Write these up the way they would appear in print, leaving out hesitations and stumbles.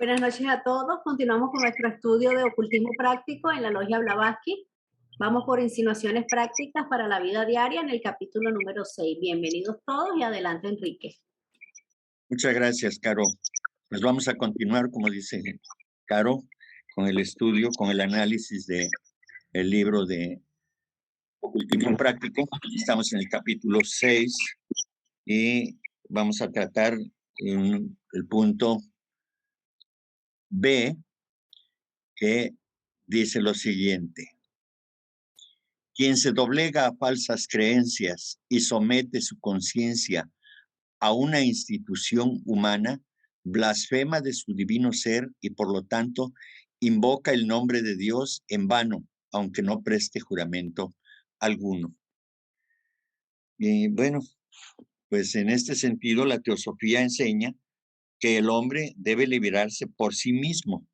Buenas noches a todos. Continuamos con nuestro estudio de ocultismo práctico en la Logia Blavatsky. Vamos por insinuaciones prácticas para la vida diaria en el capítulo número 6. Bienvenidos todos y adelante, Enrique. Muchas gracias, Caro. Pues vamos a continuar, como dice Caro, con el estudio, con el análisis del libro de ocultismo práctico. Estamos en el capítulo 6 y vamos a tratar el punto B, que dice lo siguiente: quien se doblega a falsas creencias y somete su conciencia a una institución humana, blasfema de su divino ser y por lo tanto invoca el nombre de Dios en vano, aunque no preste juramento alguno. Y bueno, pues en este sentido la teosofía enseña que el hombre debe liberarse por sí mismo,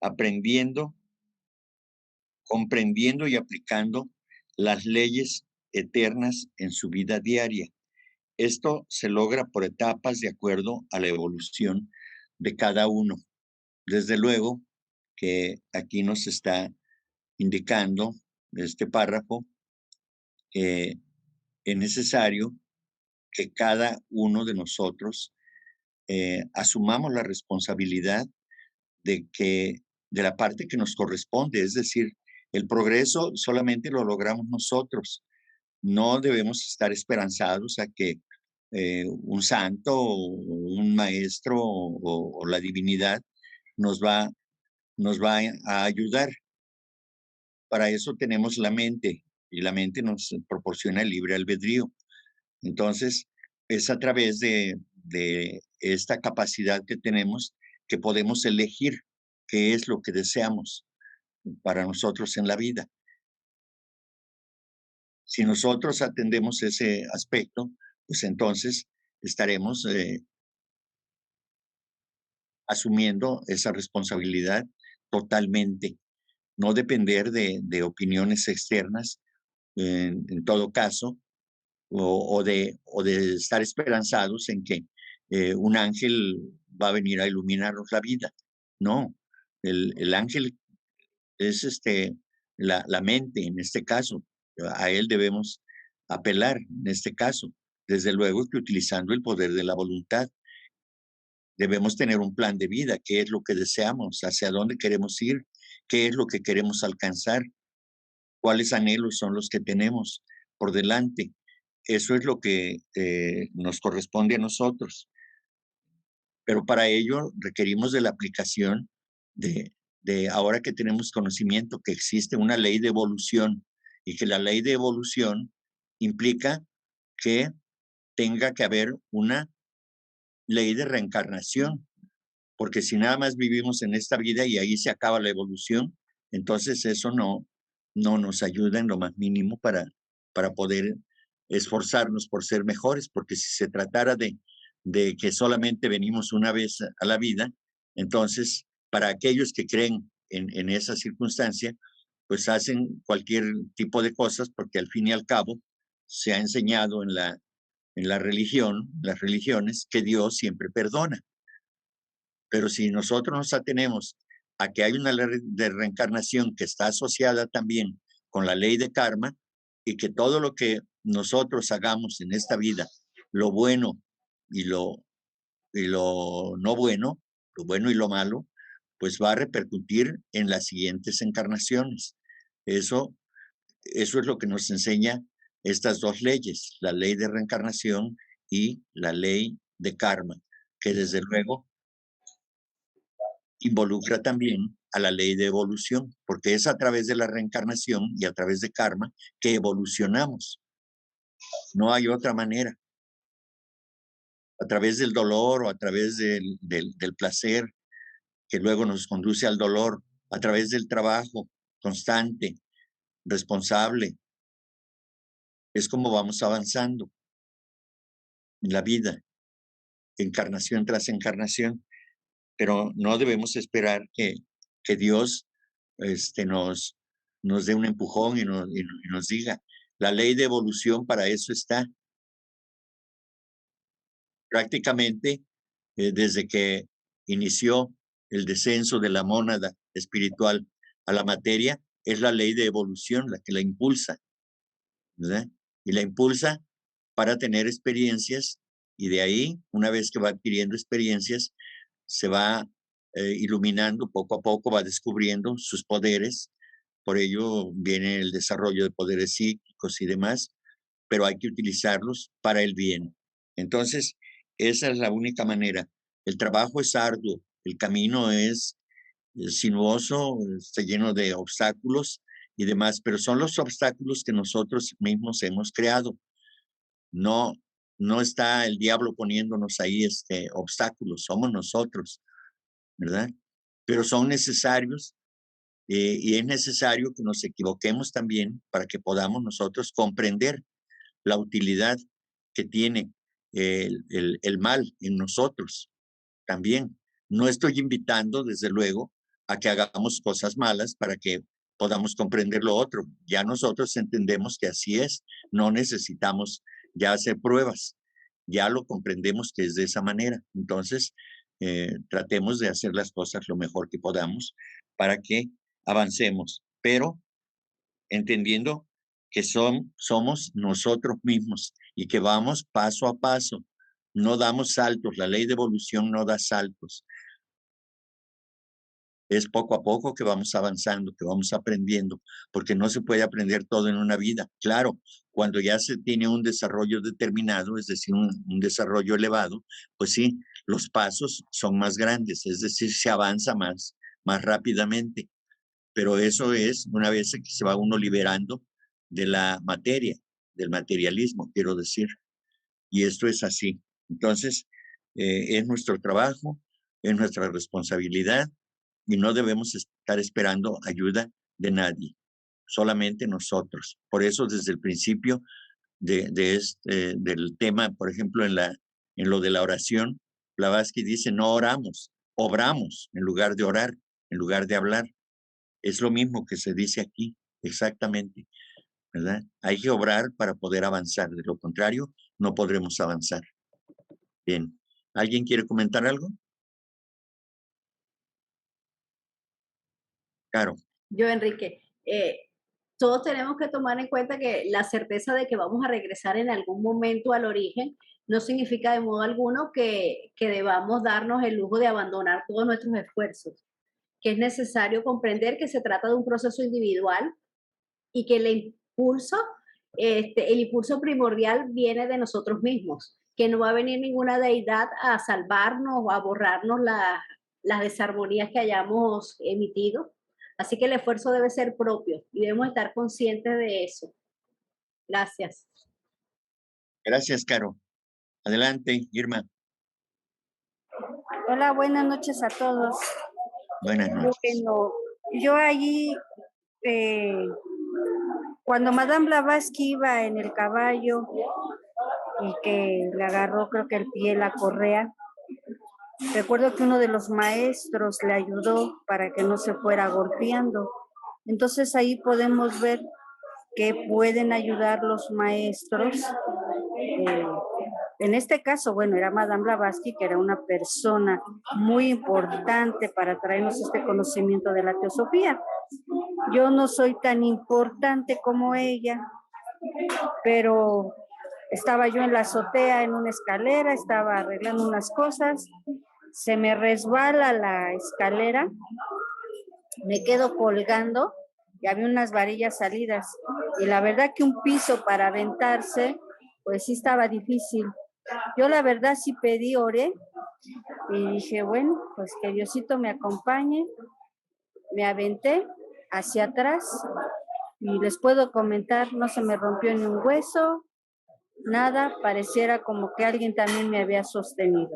aprendiendo, comprendiendo y aplicando las leyes eternas en su vida diaria. Esto se logra por etapas de acuerdo a la evolución de cada uno. Desde luego que aquí nos está indicando este párrafo que es necesario que cada uno de nosotros asumamos la responsabilidad de la parte que nos corresponde, es decir, el progreso solamente lo logramos nosotros. No debemos estar esperanzados a que un santo o un maestro o la divinidad nos va a ayudar. Para eso tenemos la mente y la mente nos proporciona el libre albedrío. Entonces, es a través de esta capacidad que tenemos que podemos elegir qué es lo que deseamos para nosotros en la vida. Si nosotros atendemos ese aspecto, pues entonces estaremos asumiendo esa responsabilidad totalmente, no depender de opiniones externas en todo caso, o de estar esperanzados en que un ángel va a venir a iluminarnos la vida. No, el ángel es la mente en este caso. A él debemos apelar en este caso. Desde luego que utilizando el poder de la voluntad. Debemos tener un plan de vida, qué es lo que deseamos, hacia dónde queremos ir, qué es lo que queremos alcanzar, cuáles anhelos son los que tenemos por delante. Eso es lo que nos corresponde a nosotros. Pero para ello requerimos de la aplicación ahora que tenemos conocimiento que existe una ley de evolución y que la ley de evolución implica que tenga que haber una ley de reencarnación, porque si nada más vivimos en esta vida y ahí se acaba la evolución, entonces eso no nos ayuda en lo más mínimo para poder esforzarnos por ser mejores, porque si se tratara de que solamente venimos una vez a la vida, entonces para aquellos que creen en esa circunstancia, pues hacen cualquier tipo de cosas, porque al fin y al cabo se ha enseñado en la religión, las religiones, que Dios siempre perdona. Pero si nosotros nos atenemos a que hay una ley de reencarnación que está asociada también con la ley de karma y que todo lo que nosotros hagamos en esta vida, lo bueno y lo no bueno, lo bueno y lo malo, pues va a repercutir en las siguientes encarnaciones. Eso, eso es lo que nos enseña estas dos leyes, la ley de reencarnación y la ley de karma, que desde luego involucra también a la ley de evolución, porque es a través de la reencarnación y a través de karma que evolucionamos. No hay otra manera. A través del dolor o a través del placer que luego nos conduce al dolor, a través del trabajo constante, responsable. Es como vamos avanzando en la vida, encarnación tras encarnación, pero no debemos esperar que Dios nos dé un empujón y nos diga, la ley de evolución para eso está. Prácticamente desde que inició el descenso de la mónada espiritual a la materia, es la ley de evolución la que la impulsa, ¿verdad? Y la impulsa para tener experiencias, y de ahí, una vez que va adquiriendo experiencias, se va iluminando poco a poco, va descubriendo sus poderes. Por ello viene el desarrollo de poderes psíquicos y demás, pero hay que utilizarlos para el bien. Entonces, esa es la única manera. El trabajo es arduo, el camino es sinuoso, está lleno de obstáculos y demás, pero son los obstáculos que nosotros mismos hemos creado. No, no está el diablo poniéndonos ahí obstáculos, somos nosotros, ¿verdad? Pero son necesarios, y es necesario que nos equivoquemos también para que podamos nosotros comprender la utilidad que tiene el mal en nosotros también. No estoy invitando, desde luego, a que hagamos cosas malas para que podamos comprender lo otro. Ya nosotros entendemos que así es, no necesitamos ya hacer pruebas, ya lo comprendemos que es de esa manera. Entonces, tratemos de hacer las cosas lo mejor que podamos para que avancemos, pero entendiendo que somos nosotros mismos y que vamos paso a paso, no damos saltos, la ley de evolución no da saltos, es poco a poco que vamos avanzando, que vamos aprendiendo, porque no se puede aprender todo en una vida. Claro, cuando ya se tiene un desarrollo determinado, es decir, un desarrollo elevado, pues sí, los pasos son más grandes, es decir, se avanza más rápidamente, pero eso es una vez que se va uno liberando de la materia, del materialismo, quiero decir, y esto es así. Entonces, es nuestro trabajo, es nuestra responsabilidad y no debemos estar esperando ayuda de nadie, solamente nosotros. Por eso, desde el principio del tema, por ejemplo, en lo de la oración, Blavatsky dice, no oramos, obramos en lugar de orar, en lugar de hablar. Es lo mismo que se dice aquí, exactamente, ¿verdad? Hay que obrar para poder avanzar, de lo contrario, no podremos avanzar. Bien, ¿alguien quiere comentar algo? Claro, Yo, Enrique, todos tenemos que tomar en cuenta que la certeza de que vamos a regresar en algún momento al origen no significa de modo alguno que debamos darnos el lujo de abandonar todos nuestros esfuerzos, que es necesario comprender que se trata de un proceso individual y que el impulso primordial viene de nosotros mismos, que no va a venir ninguna deidad a salvarnos o a borrarnos las desarmonías que hayamos emitido. Así que el esfuerzo debe ser propio y debemos estar conscientes de eso. Gracias. gracias, Caro. Adelante, Irma. Hola, buenas noches a todos. Buenas noches. Bueno, yo allí, cuando Madame Blavatsky iba en el caballo y que le agarró, creo que el pie, la correa, recuerdo que uno de los maestros le ayudó para que no se fuera golpeando. Entonces ahí podemos ver que pueden ayudar los maestros. En este caso, bueno, era Madame Blavatsky, que era una persona muy importante para traernos este conocimiento de la teosofía. Yo no soy tan importante como ella, pero estaba yo en la azotea, en una escalera, estaba arreglando unas cosas, se me resbala la escalera, me quedo colgando y había unas varillas salidas. Y la verdad que un piso para aventarse, pues sí estaba difícil. Yo la verdad sí pedí, oré y dije, bueno, pues que Diosito me acompañe. Me aventé hacia atrás y les puedo comentar, no se me rompió ni un hueso, nada, pareciera como que alguien también me había sostenido.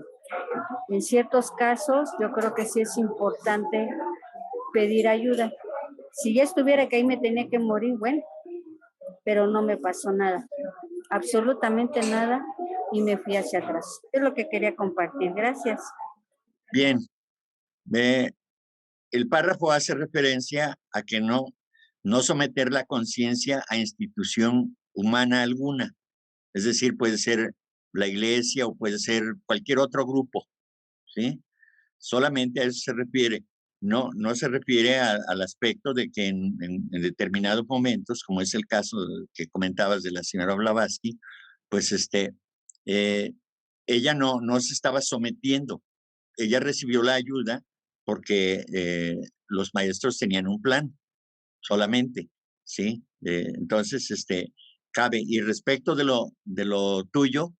En ciertos casos, yo creo que sí es importante pedir ayuda. Si ya estuviera que ahí me tenía que morir, bueno, pero no me pasó nada, absolutamente nada, y me fui hacia atrás. Es lo que quería compartir. Gracias. Bien, el párrafo hace referencia a que no someter la conciencia a institución humana alguna. Es decir, puede ser la iglesia o puede ser cualquier otro grupo, ¿sí? Solamente a eso se refiere. No se refiere al aspecto de que en determinados momentos, como es el caso que comentabas de la señora Blavatsky, pues eh, ella no se estaba sometiendo. Ella recibió la ayuda porque los maestros tenían un plan solamente, ¿sí? Entonces, cabe. Y respecto de lo tuyo,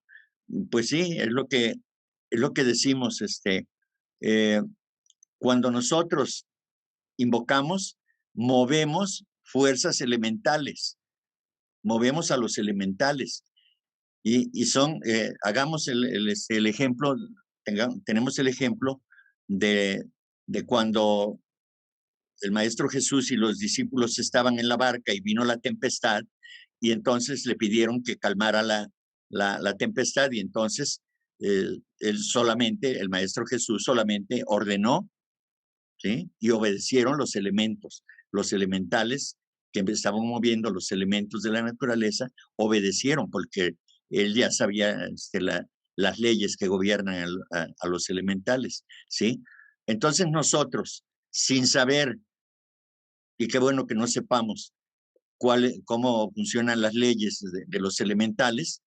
pues sí, es lo que decimos, eh, cuando nosotros invocamos, movemos fuerzas elementales, movemos a los elementales. Y son, hagamos el ejemplo, tenemos el ejemplo de, de cuando el Maestro Jesús y los discípulos estaban en la barca y vino la tempestad, y entonces le pidieron que calmara la tempestad, y entonces el Maestro Jesús solamente ordenó, ¿sí? Y obedecieron los elementos, los elementales que estaban moviendo los elementos de la naturaleza, obedecieron porque él ya sabía las leyes que gobiernan a los elementales, ¿sí? Entonces nosotros, sin saber, y qué bueno que no sepamos cómo funcionan las leyes de los elementales,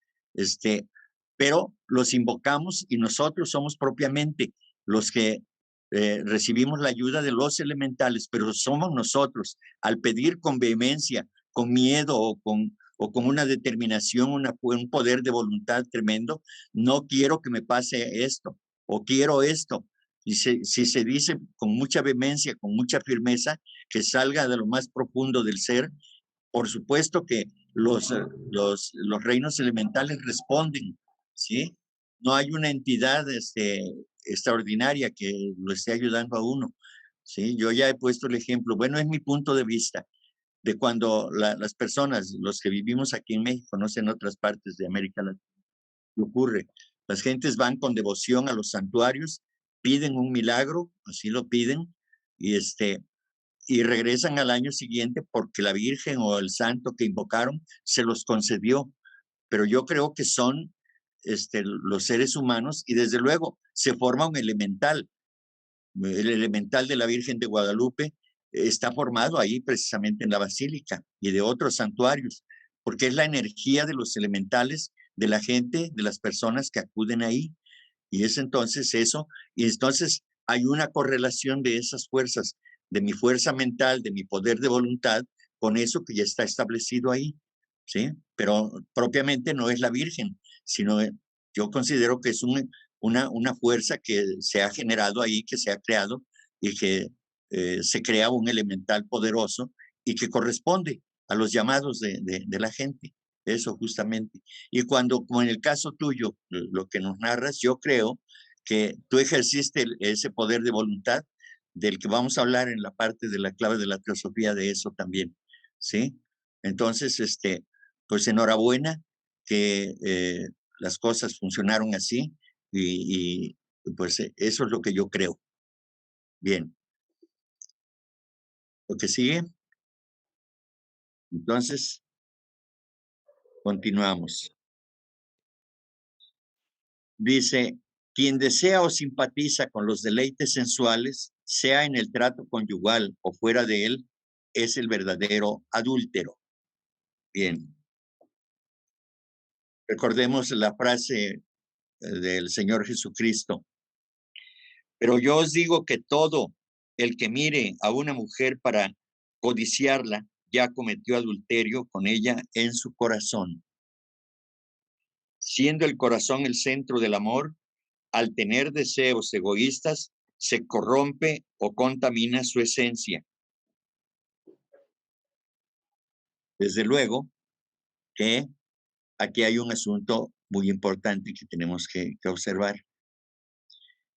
pero los invocamos y nosotros somos propiamente los que recibimos la ayuda de los elementales, pero somos nosotros, al pedir con vehemencia, con miedo o con una determinación, un poder de voluntad tremendo, no quiero que me pase esto o quiero esto. Y si se dice con mucha vehemencia, con mucha firmeza, que salga de lo más profundo del ser, por supuesto que los reinos elementales responden, ¿sí? No hay una entidad extraordinaria que lo esté ayudando a uno, ¿sí? Yo ya he puesto el ejemplo, bueno, es mi punto de vista, de cuando las personas, los que vivimos aquí en México, no sé en otras partes de América Latina, ¿qué ocurre? Las gentes van con devoción a los santuarios, piden un milagro, así lo piden, y y regresan al año siguiente porque la Virgen o el santo que invocaron se los concedió. Pero yo creo que son los seres humanos y desde luego se forma un elemental. El elemental de la Virgen de Guadalupe está formado ahí precisamente en la basílica y de otros santuarios, porque es la energía de los elementales, de la gente, de las personas que acuden ahí. Y es entonces eso, y entonces hay una correlación de esas fuerzas, de mi fuerza mental, de mi poder de voluntad, con eso que ya está establecido ahí, ¿sí? Pero propiamente no es la Virgen, sino yo considero que es una fuerza que se ha generado ahí, que se ha creado y que se crea un elemental poderoso y que corresponde a los llamados de la gente. Eso justamente. Y cuando, como en el caso tuyo, lo que nos narras, yo creo que tú ejerciste ese poder de voluntad del que vamos a hablar en la parte de la clave de la teosofía de eso también, ¿sí? Entonces, pues enhorabuena que las cosas funcionaron así y pues eso es lo que yo creo. Bien. Lo que sigue. Entonces, continuamos. Dice, quien desea o simpatiza con los deleites sensuales, sea en el trato conyugal o fuera de él, es el verdadero adúltero. Bien. Recordemos la frase del Señor Jesucristo. Pero yo os digo que todo el que mire a una mujer para codiciarla, ya cometió adulterio con ella en su corazón. Siendo el corazón el centro del amor, al tener deseos egoístas, se corrompe o contamina su esencia. Desde luego que aquí hay un asunto muy importante que tenemos que observar.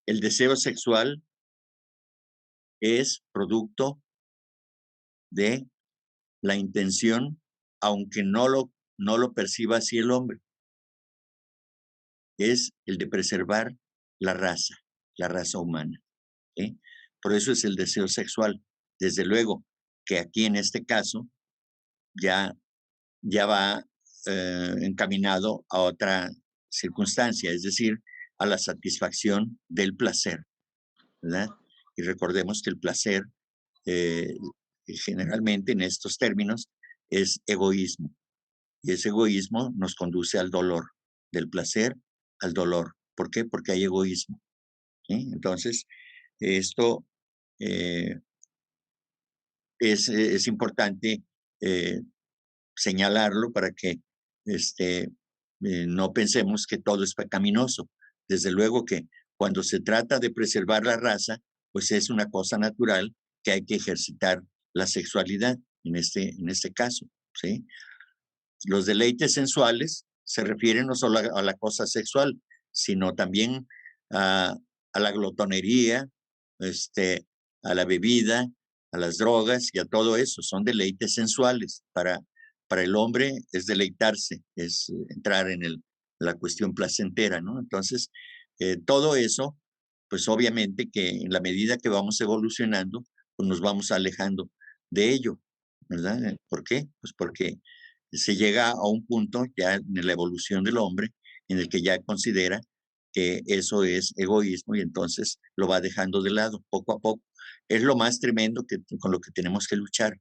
El deseo sexual es producto de la intención, aunque no lo perciba así el hombre, es el de preservar la raza humana, ¿sí? Por eso es el deseo sexual. Desde luego que aquí en este caso ya va encaminado a otra circunstancia, es decir, a la satisfacción del placer. ¿verdad? Y recordemos que el placer, generalmente en estos términos, es egoísmo. Y ese egoísmo nos conduce al dolor, del placer al dolor. ¿Por qué? Porque hay egoísmo. ¿Sí? Entonces, esto eh, es importante eh, señalarlo para que este, no pensemos que todo es pecaminoso. Desde luego que cuando se trata de preservar la raza, pues es una cosa natural que hay que ejercitar la sexualidad en este caso, ¿sí? Los deleites sensuales se refieren no solo a la cosa sexual, sino también a, a la glotonería, este, a la bebida, a las drogas y a todo eso. Son deleites sensuales. Para el hombre es deleitarse, es entrar en la cuestión placentera, ¿no? Entonces, todo eso, pues obviamente que en la medida que vamos evolucionando, pues nos vamos alejando de ello, ¿verdad? ¿Por qué? Pues porque se llega a un punto ya en la evolución del hombre en el que ya considera que eso es egoísmo y entonces lo va dejando de lado poco a poco. Es lo más tremendo con lo que tenemos que luchar,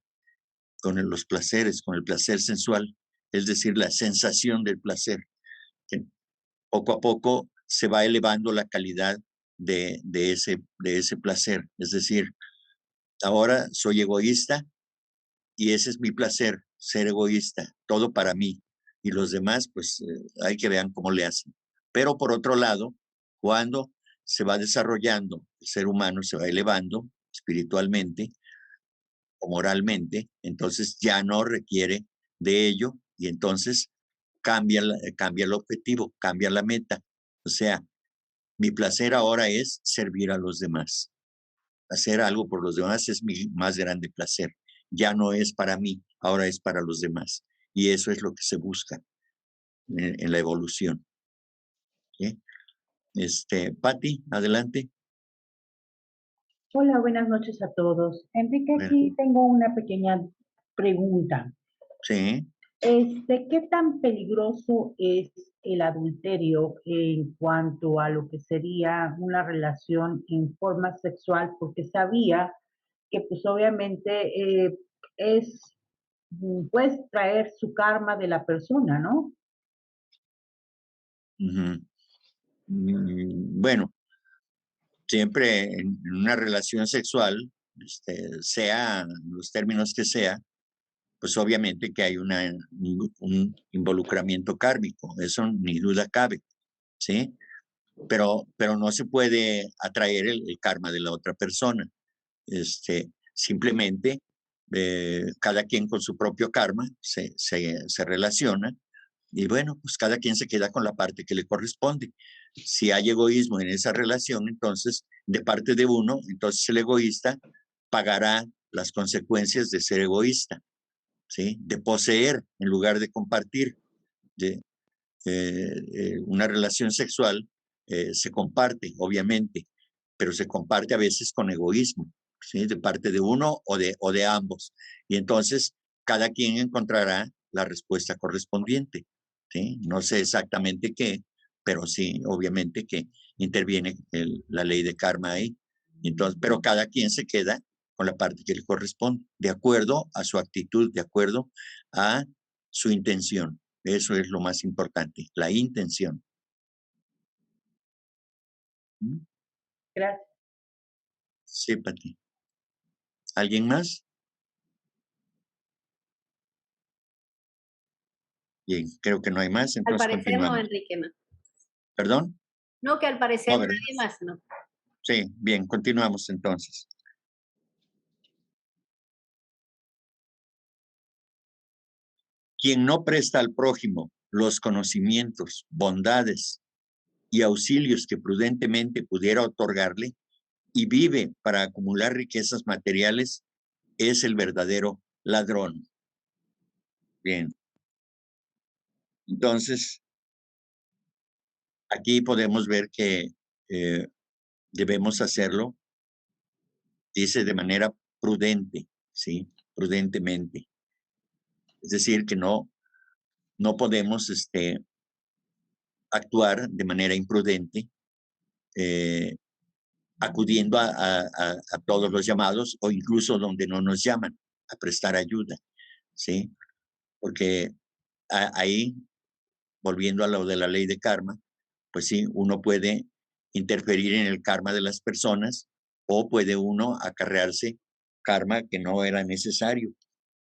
con los placeres, con el placer sensual, es decir, la sensación del placer. Que poco a poco se va elevando la calidad de ese placer. Es decir, ahora soy egoísta y ese es mi placer, ser egoísta, todo para mí. Y los demás, pues hay que vean cómo le hacen. Pero por otro lado, cuando se va desarrollando, el ser humano se va elevando espiritualmente o moralmente, entonces ya no requiere de ello y entonces cambia el objetivo, cambia la meta. O sea, mi placer ahora es servir a los demás. Hacer algo por los demás es mi más grande placer. Ya no es para mí, ahora es para los demás. Y eso es lo que se busca en la evolución. ¿Sí? Patti, adelante. Hola, buenas noches a todos. Enrique, Bueno, aquí tengo una pequeña pregunta. sí. ¿Qué tan peligroso es el adulterio en cuanto a lo que sería una relación en forma sexual? Porque sabía que pues obviamente es, puedes traer su karma de la persona, ¿no? Ujú. Bueno, siempre en una relación sexual, sea los términos que sea, pues obviamente que hay un involucramiento kármico, eso ni duda cabe, ¿sí? Pero no se puede atraer el karma de la otra persona. Simplemente cada quien con su propio karma se relaciona y bueno, pues cada quien se queda con la parte que le corresponde. Si hay egoísmo en esa relación, entonces de parte de uno, entonces el egoísta pagará las consecuencias de ser egoísta, ¿sí? De poseer en lugar de compartir. De, una relación sexual se comparte, obviamente, pero se comparte a veces con egoísmo, ¿sí? De parte de uno o de ambos. Y entonces cada quien encontrará la respuesta correspondiente, ¿sí? No sé exactamente qué, pero sí, obviamente que interviene la ley de karma ahí. Entonces, pero cada quien se queda con la parte que le corresponde, de acuerdo a su actitud, de acuerdo a su intención. Eso es lo más importante, la intención. ¿Mm? Gracias. Sí, Pati. ¿Alguien más? Bien, creo que no hay más, Al entonces parecer no, continuamos. Enrique, no. ¿Perdón? No, que al parecer No, ¿verdad? nadie más, no. Sí, bien, continuamos entonces. Quien no presta al prójimo los conocimientos, bondades y auxilios que prudentemente pudiera otorgarle y vive para acumular riquezas materiales es el verdadero ladrón. Bien, entonces aquí podemos ver que eh, debemos hacerlo, dice de manera prudente, ¿sí? Prudentemente. Es decir, que no podemos actuar de manera imprudente, eh, acudiendo a todos los llamados o incluso donde no nos llaman a prestar ayuda, ¿sí? Porque ahí, volviendo a lo de la ley de karma, pues sí, uno puede interferir en el karma de las personas o puede uno acarrearse karma que no era necesario,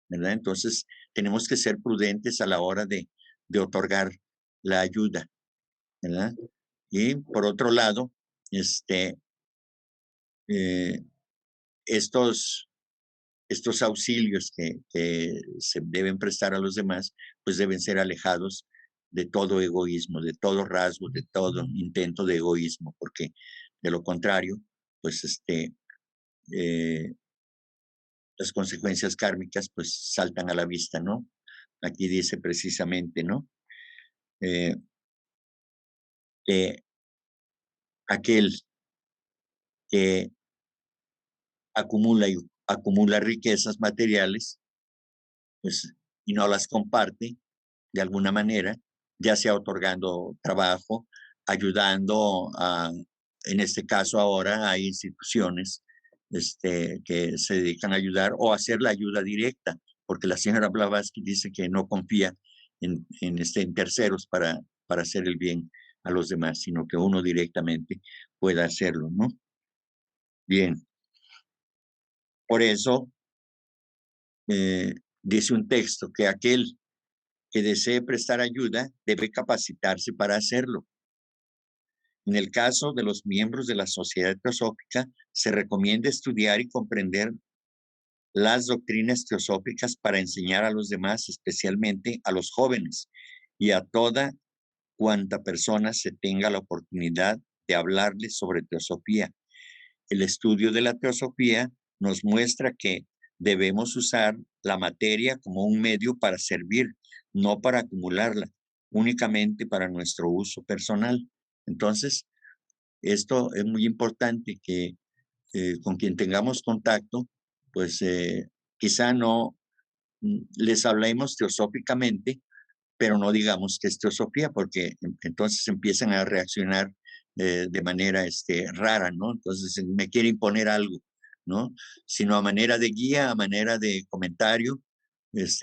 ¿verdad? Entonces, tenemos que ser prudentes a la hora de otorgar la ayuda, ¿verdad? Y por otro lado, eh, estos, estos auxilios que se deben prestar a los demás, pues deben ser alejados de todo egoísmo, de todo rasgo, de todo intento de egoísmo, porque de lo contrario, pues las consecuencias kármicas pues saltan a la vista, ¿no? Aquí dice precisamente, ¿no? Eh, que aquel que acumula riquezas materiales, pues, y no las comparte de alguna manera, ya sea otorgando trabajo, ayudando a, en este caso ahora hay instituciones que se dedican a ayudar o a hacer la ayuda directa, porque la señora Blavatsky dice que no confía en terceros para hacer el bien a los demás, sino que uno directamente pueda hacerlo, ¿no? Bien, por eso dice un texto que aquel que desee prestar ayuda debe capacitarse para hacerlo. En el caso de los miembros de la Sociedad Teosófica, se recomienda estudiar y comprender las doctrinas teosóficas para enseñar a los demás, especialmente a los jóvenes y a toda cuanta persona se tenga la oportunidad de hablarles sobre teosofía. El estudio de la teosofía nos muestra que debemos usar la materia como un medio para servir, no para acumularla, únicamente para nuestro uso personal. Entonces, esto es muy importante que con quien tengamos contacto, pues quizá no les hablemos teosóficamente, pero no digamos que es teosofía, porque entonces empiezan a reaccionar de manera rara, ¿no? Entonces me quiere imponer algo, ¿no? Sino a manera de guía, a manera de comentario,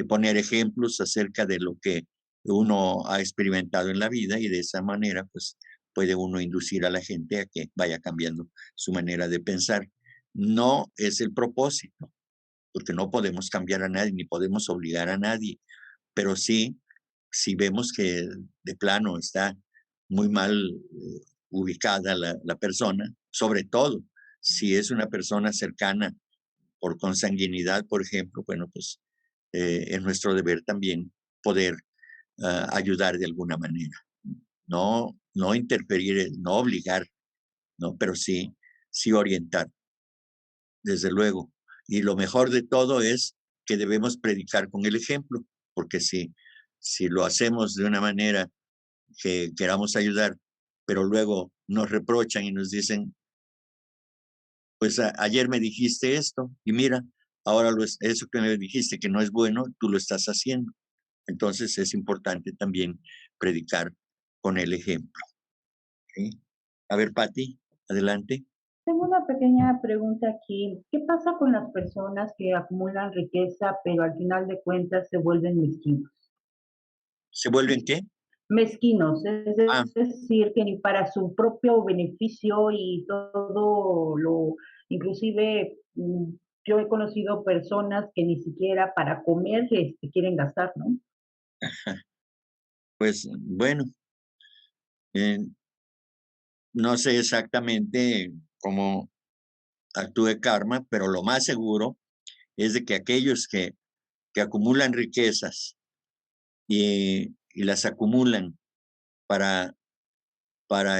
poner ejemplos acerca de lo que uno ha experimentado en la vida y de esa manera, pues, puede uno inducir a la gente a que vaya cambiando su manera de pensar. No es el propósito, porque no podemos cambiar a nadie ni podemos obligar a nadie, pero sí, si vemos que de plano está muy mal ubicada la persona, sobre todo si es una persona cercana por consanguinidad, por ejemplo, bueno, pues es nuestro deber también poder ayudar de alguna manera. No interferir, no obligar, no, pero sí orientar, desde luego. Y lo mejor de todo es que debemos predicar con el ejemplo, porque si lo hacemos de una manera que queramos ayudar, pero luego nos reprochan y nos dicen, pues ayer me dijiste esto y mira, ahora eso que me dijiste que no es bueno, tú lo estás haciendo. Entonces es importante también predicar con el ejemplo. ¿Sí? A ver, Patti, adelante. Tengo una pequeña pregunta aquí. ¿Qué pasa con las personas que acumulan riqueza, pero al final de cuentas se vuelven mezquinos? ¿Se vuelven qué? Mezquinos, es Ah, decir, que ni para su propio beneficio y todo lo, inclusive yo he conocido personas que ni siquiera para comer quieren gastar, ¿no? pues bueno, eh, no sé exactamente cómo actúe karma, pero lo más seguro es de que aquellos que acumulan riquezas y las acumulan para, para,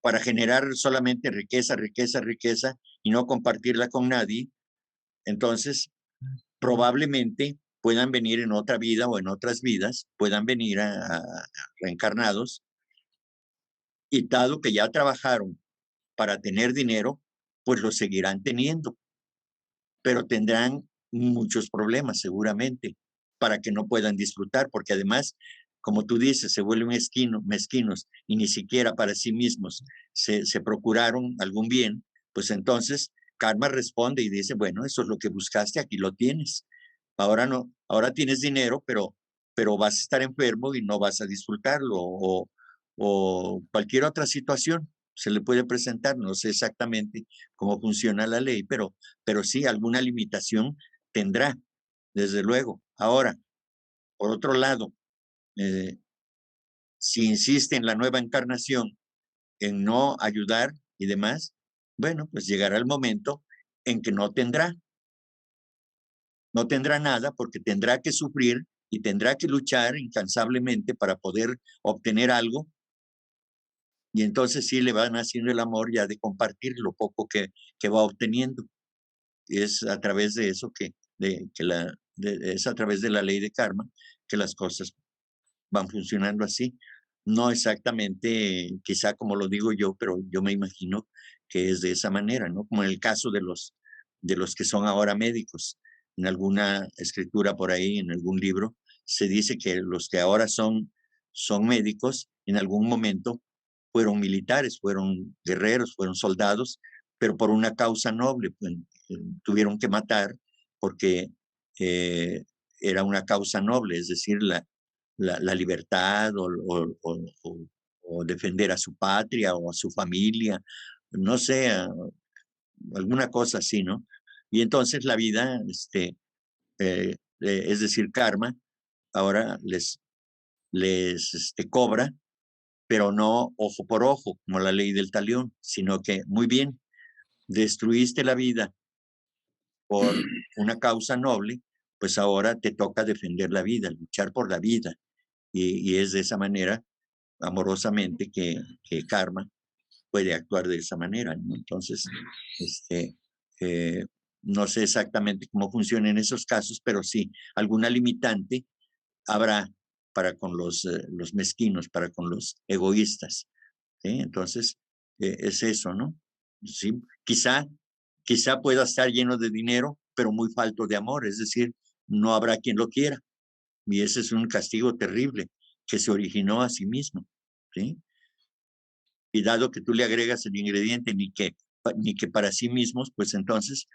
para generar solamente riqueza, riqueza, riqueza y no compartirla con nadie, entonces probablemente puedan venir en otra vida o en otras vidas, puedan venir a reencarnados y dado que ya trabajaron para tener dinero, pues lo seguirán teniendo, pero tendrán muchos problemas seguramente para que no puedan disfrutar, porque además como tú dices, se vuelven mezquinos y ni siquiera para sí mismos se procuraron algún bien, pues entonces karma responde y dice, bueno, eso es lo que buscaste, aquí lo tienes. Ahora no, ahora tienes dinero, pero vas a estar enfermo y no vas a disfrutarlo, o cualquier otra situación se le puede presentar. No sé exactamente cómo funciona la ley, pero sí alguna limitación tendrá, desde luego. Ahora, por otro lado, eh, si insiste en la nueva encarnación, en no ayudar y demás, bueno, pues llegará el momento en que no tendrá nada porque tendrá que sufrir y tendrá que luchar incansablemente para poder obtener algo. Y entonces sí le van haciendo el amor ya de compartir lo poco que va obteniendo. Y es a través de eso es a través de la ley de karma que las cosas van funcionando así. No exactamente, quizá como lo digo yo, pero yo me imagino que es de esa manera, ¿no? Como en el caso de los que son ahora médicos. En alguna escritura por ahí, en algún libro, se dice que los que ahora son médicos, en algún momento fueron militares, fueron guerreros, fueron soldados, pero por una causa noble, pues, tuvieron que matar porque eh, era una causa noble, es decir, la libertad o defender a su patria o a su familia, no sé, alguna cosa así, ¿no? Y entonces la vida, es decir, karma, ahora les cobra, pero no ojo por ojo, como la ley del talión, sino que, muy bien, destruiste la vida por una causa noble, pues ahora te toca defender la vida, luchar por la vida. Y es de esa manera, amorosamente, que karma puede actuar de esa manera, ¿no? Entonces, este, eh, no sé exactamente cómo funciona en esos casos, pero sí, alguna limitante habrá para con los mezquinos, para con los egoístas. ¿Sí? Entonces, es eso, ¿no? Sí, quizá pueda estar lleno de dinero, pero muy falto de amor, es decir, no habrá quien lo quiera. Y ese es un castigo terrible que se originó a sí mismo, ¿sí? Y dado que tú le agregas el ingrediente ni que para sí mismos, pues entonces,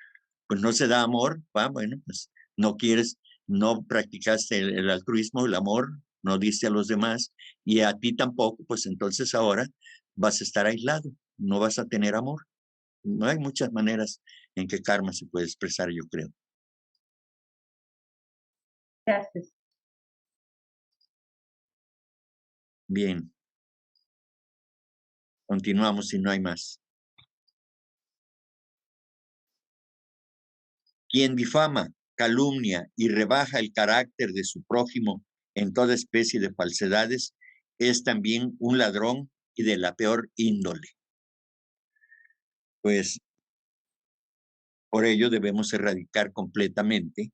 pues no se da amor, bueno, pues no quieres, no practicaste el altruismo, el amor, no diste a los demás y a ti tampoco, pues entonces ahora vas a estar aislado, no vas a tener amor. No hay muchas maneras en que karma se puede expresar, yo creo. Gracias. Bien, continuamos si no hay más. Quien difama, calumnia y rebaja el carácter de su prójimo en toda especie de falsedades es también un ladrón y de la peor índole. Pues por ello debemos erradicar completamente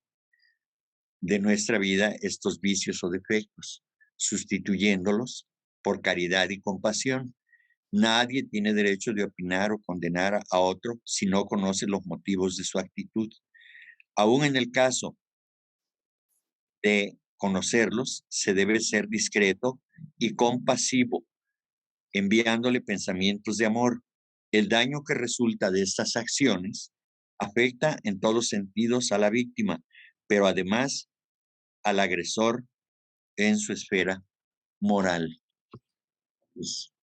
de nuestra vida estos vicios o defectos, sustituyéndolos por caridad y compasión. Nadie tiene derecho de opinar o condenar a otro si no conoce los motivos de su actitud. Aún en el caso de conocerlos, se debe ser discreto y compasivo, enviándole pensamientos de amor. El daño que resulta de estas acciones afecta en todos sentidos a la víctima, pero además al agresor en su esfera moral. Pues,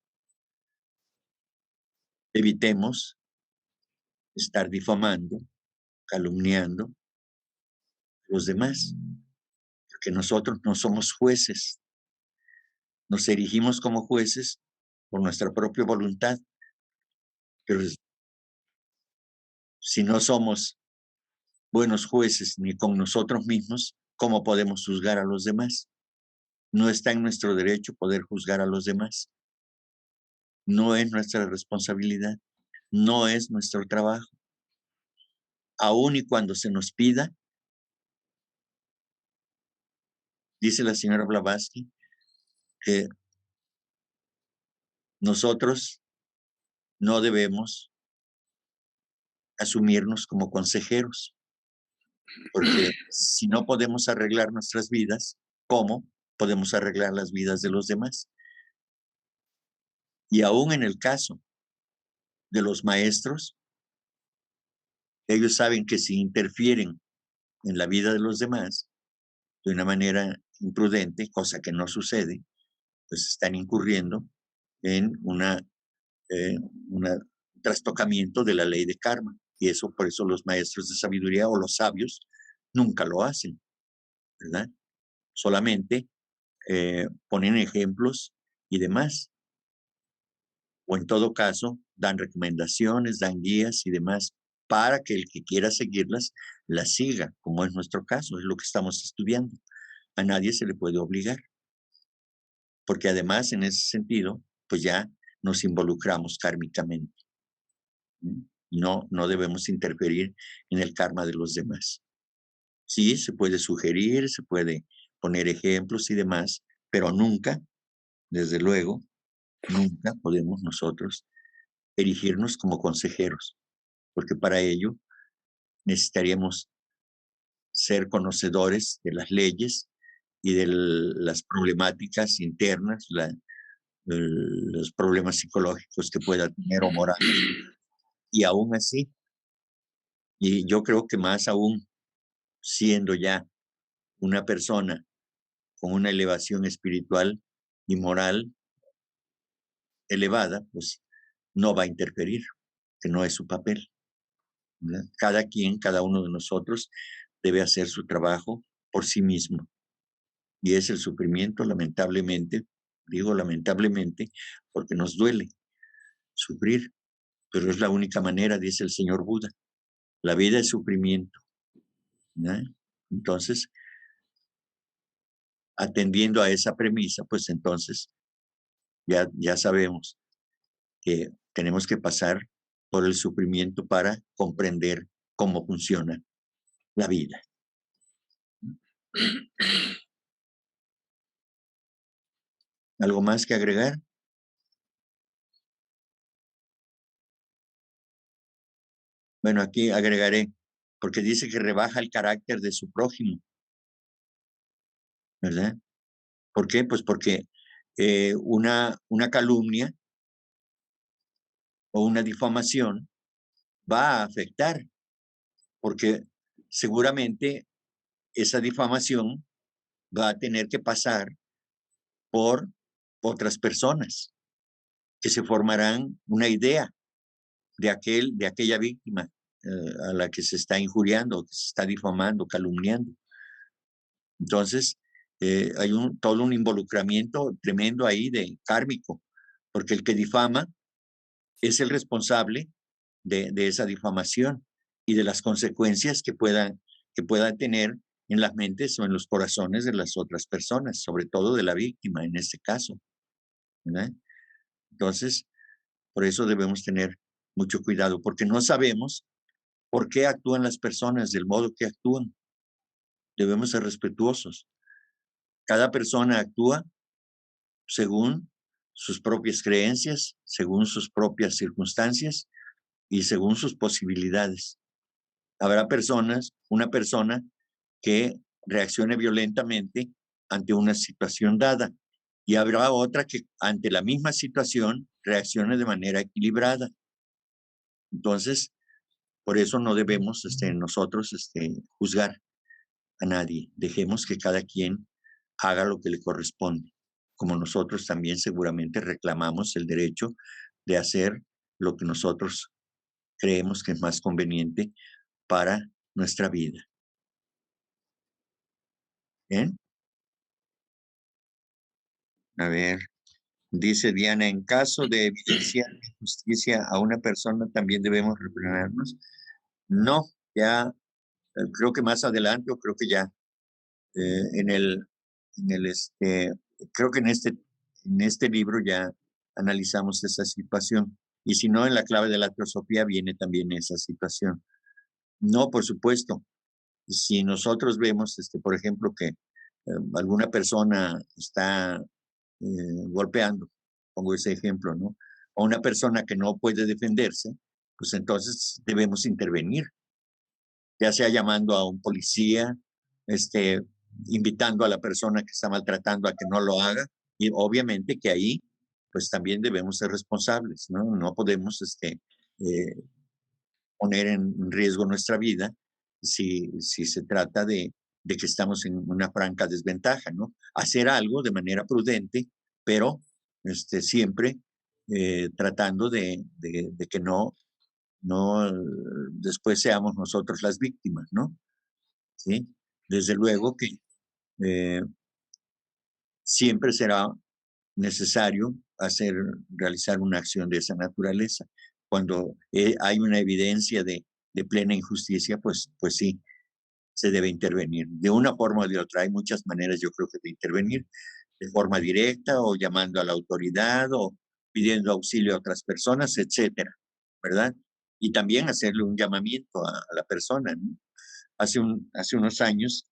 evitemos estar difamando, calumniando a los demás, porque nosotros no somos jueces, nos erigimos como jueces por nuestra propia voluntad, pero si no somos buenos jueces ni con nosotros mismos, ¿cómo podemos juzgar a los demás? No está en nuestro derecho poder juzgar a los demás. No es nuestra responsabilidad, no es nuestro trabajo. Aun y cuando se nos pida, dice la señora Blavatsky, que nosotros no debemos asumirnos como consejeros, porque si no podemos arreglar nuestras vidas, ¿cómo podemos arreglar las vidas de los demás. Y aún en el caso de los maestros, ellos saben que si interfieren en la vida de los demás de una manera imprudente, cosa que no sucede, pues están incurriendo en un trastocamiento de la ley de karma. Y eso, por eso los maestros de sabiduría o los sabios nunca lo hacen, ¿verdad? Solamente ponen ejemplos y demás. O en todo caso, dan recomendaciones, dan guías y demás para que el que quiera seguirlas, las siga, como es nuestro caso, es lo que estamos estudiando. A nadie se le puede obligar, porque además en ese sentido, pues ya nos involucramos kármicamente. No debemos interferir en el karma de los demás. Sí, se puede sugerir, se puede poner ejemplos y demás, pero nunca, desde luego, nunca podemos nosotros erigirnos como consejeros, porque para ello necesitaríamos ser conocedores de las leyes y de las problemáticas internas, los problemas psicológicos que pueda tener o morales. Y aún así, y yo creo que más aún siendo ya una persona con una elevación espiritual y moral elevada, pues no va a interferir, que no es su papel, ¿verdad? Cada quien, cada uno de nosotros debe hacer su trabajo por sí mismo. Y es el sufrimiento, lamentablemente, digo lamentablemente, porque nos duele sufrir, pero es la única manera, dice el señor Buda. La vida es sufrimiento, ¿verdad? Entonces, atendiendo a esa premisa, pues entonces ya sabemos que tenemos que pasar por el sufrimiento para comprender cómo funciona la vida. ¿Algo más que agregar? Bueno, aquí agregaré, porque dice que rebaja el carácter de su prójimo, ¿verdad? ¿Por qué? Pues porque una calumnia o una difamación va a afectar, porque seguramente esa difamación va a tener que pasar por otras personas que se formarán una idea de aquella víctima a la que se está injuriando, que se está difamando, calumniando. Entonces, hay todo un involucramiento tremendo ahí de kármico, porque el que difama es el responsable de esa difamación y de las consecuencias que pueda tener en las mentes o en los corazones de las otras personas, sobre todo de la víctima en este caso, ¿verdad? Entonces, por eso debemos tener mucho cuidado, porque no sabemos por qué actúan las personas del modo que actúan. Debemos ser respetuosos. Cada persona actúa según sus propias creencias, según sus propias circunstancias y según sus posibilidades. Habrá una persona que reaccione violentamente ante una situación dada y habrá otra que ante la misma situación reaccione de manera equilibrada. Entonces, por eso no debemos nosotros juzgar a nadie. Dejemos que cada quien haga lo que le corresponde, como nosotros también seguramente reclamamos el derecho de hacer lo que nosotros creemos que es más conveniente para nuestra vida. ¿Bien? A ver, dice Diana, en caso de evidenciar injusticia a una persona, ¿también debemos reprendernos? No, ya creo que más adelante, o creo que ya creo que en este libro ya analizamos esa situación. Y si no, en la clave de la teosofía viene también esa situación. No, por supuesto. Si nosotros vemos, por ejemplo, que alguna persona está golpeando, pongo ese ejemplo, ¿no? O una persona que no puede defenderse, pues entonces debemos intervenir, ya sea llamando a un policía, invitando a la persona que está maltratando a que no lo haga. Y obviamente que ahí, pues también debemos ser responsables, ¿no? No podemos poner en riesgo nuestra vida si se trata de que estamos en una franca desventaja, ¿no? Hacer algo de manera prudente, pero siempre tratando de que no después seamos nosotros las víctimas, ¿no? ¿Sí? Desde luego que eh, siempre será necesario realizar una acción de esa naturaleza. Cuando hay una evidencia de plena injusticia, pues sí, se debe intervenir. De una forma o de otra, hay muchas maneras, yo creo que de intervenir, de forma directa o llamando a la autoridad o pidiendo auxilio a otras personas, etcétera, ¿verdad? Y también hacerle un llamamiento a la persona, ¿no? Hace unos años,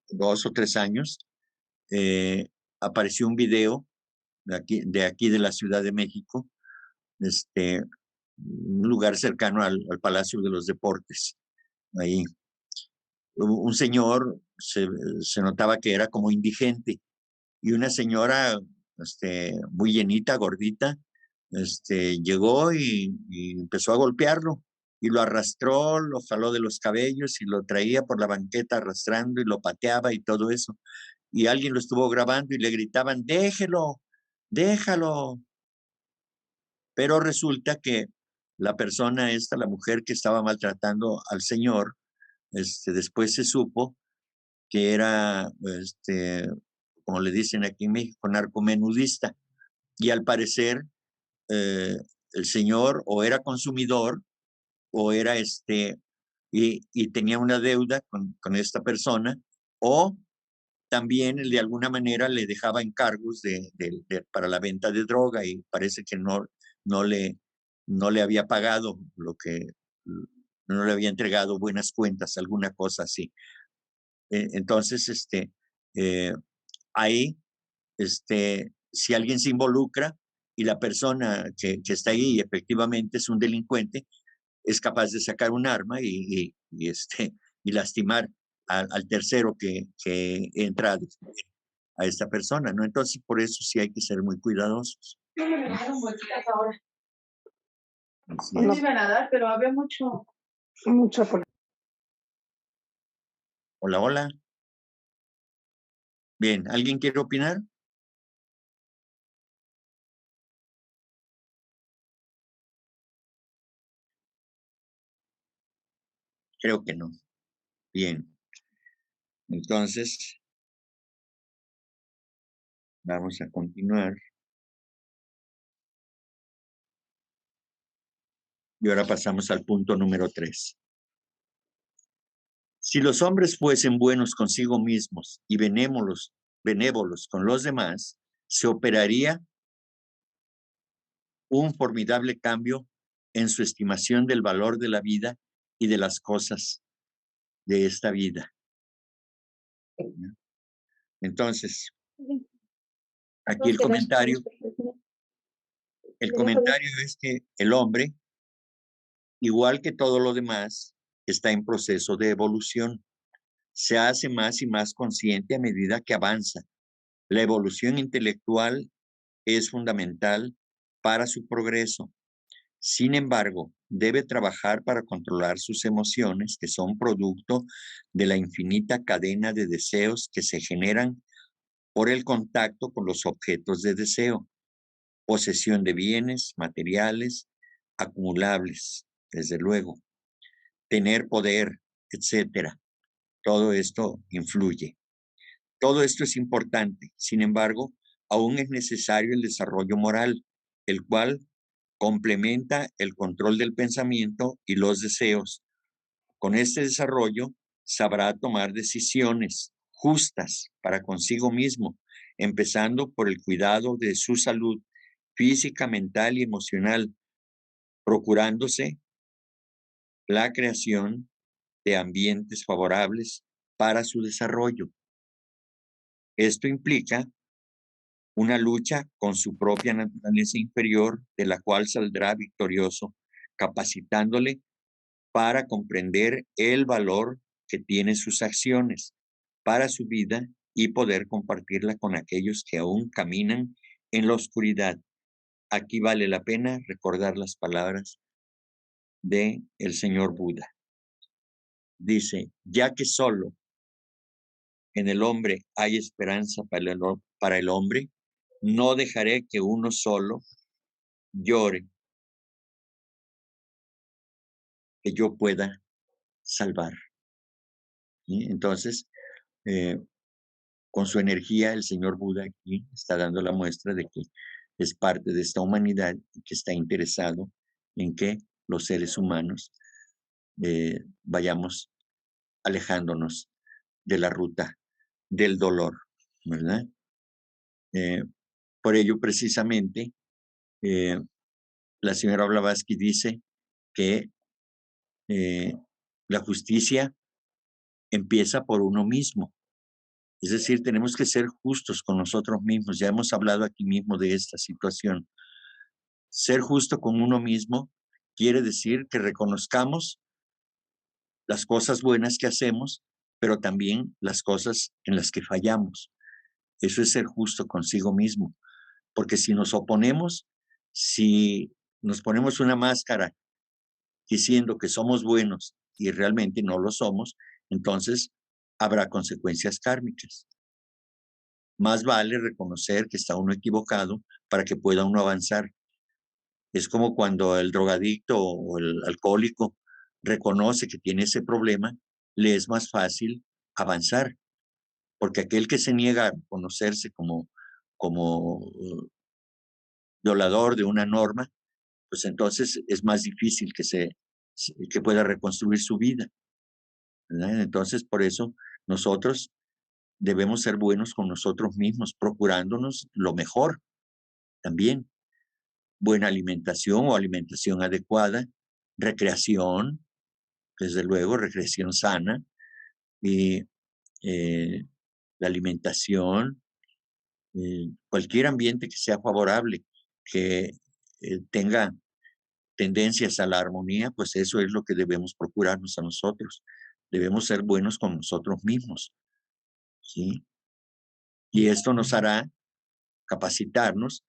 2 o 3 años, apareció un video de aquí de la Ciudad de México, un lugar cercano al Palacio de los Deportes. Ahí, un señor se notaba que era como indigente y una señora muy llenita, gordita, llegó y empezó a golpearlo y lo arrastró, lo jaló de los cabellos y lo traía por la banqueta arrastrando y lo pateaba y todo eso. Y alguien lo estuvo grabando y le gritaban, déjelo, déjalo. Pero resulta que la persona esta, la mujer que estaba maltratando al señor, después se supo que era, como le dicen aquí en México, narcomenudista. Y al parecer, el señor o era consumidor o era y tenía una deuda con esta persona, o también de alguna manera le dejaba encargos para la venta de droga y parece que no le, no le había pagado no le había entregado buenas cuentas, alguna cosa así. Entonces, eh, ahí, si alguien se involucra y la persona que está ahí efectivamente es un delincuente, es capaz de sacar un arma y lastimar al tercero que entra a esta persona, ¿no? Entonces, por eso sí hay que ser muy cuidadosos. Así No es. iban a dar, pero había mucho. Hola, hola. Bien, ¿alguien quiere opinar? Creo que no. Bien. Entonces, vamos a continuar. Y ahora pasamos al punto número 3. Si los hombres fuesen buenos consigo mismos y benévolos con los demás, se operaría un formidable cambio en su estimación del valor de la vida y de las cosas de esta vida. Entonces, aquí el comentario es que el hombre, igual que todo lo demás, está en proceso de evolución. Se hace más y más consciente a medida que avanza. La evolución intelectual es fundamental para su progreso. Sin embargo, debe trabajar para controlar sus emociones, que son producto de la infinita cadena de deseos que se generan por el contacto con los objetos de deseo, posesión de bienes materiales, acumulables, desde luego, tener poder, etcétera. Todo esto influye. Todo esto es importante. Sin embargo, aún es necesario el desarrollo moral, el cual complementa el control del pensamiento y los deseos. Con este desarrollo, sabrá tomar decisiones justas para consigo mismo, empezando por el cuidado de su salud física, mental y emocional, procurándose la creación de ambientes favorables para su desarrollo. Esto implica una lucha con su propia naturaleza inferior, de la cual saldrá victorioso, capacitándole para comprender el valor que tiene sus acciones para su vida y poder compartirla con aquellos que aún caminan en la oscuridad. Aquí vale la pena recordar las palabras de el señor Buda. Dice, ya que solo en el hombre hay esperanza para el hombre, no dejaré que uno solo llore, que yo pueda salvar. ¿Sí? Entonces, con su energía, el señor Buda aquí está dando la muestra de que es parte de esta humanidad y que está interesado en que los seres humanos vayamos alejándonos de la ruta del dolor, ¿verdad? Por ello, precisamente, la señora Blavatsky dice que la justicia empieza por uno mismo. Es decir, tenemos que ser justos con nosotros mismos. Ya hemos hablado aquí mismo de esta situación. Ser justo con uno mismo quiere decir que reconozcamos las cosas buenas que hacemos, pero también las cosas en las que fallamos. Eso es ser justo consigo mismo. Porque si nos oponemos, si nos ponemos una máscara diciendo que somos buenos y realmente no lo somos, entonces habrá consecuencias kármicas. Más vale reconocer que está uno equivocado para que pueda uno avanzar. Es como cuando el drogadicto o el alcohólico reconoce que tiene ese problema, le es más fácil avanzar, porque aquel que se niega a reconocerse como violador de una norma, pues entonces es más difícil que pueda reconstruir su vida, ¿verdad? Entonces, por eso nosotros debemos ser buenos con nosotros mismos, procurándonos lo mejor también. Buena alimentación o alimentación adecuada, recreación, desde luego, recreación sana, y la alimentación, cualquier ambiente que sea favorable, que tenga tendencias a la armonía, pues eso es lo que debemos procurarnos a nosotros. Debemos ser buenos con nosotros mismos, ¿sí? Y esto nos hará capacitarnos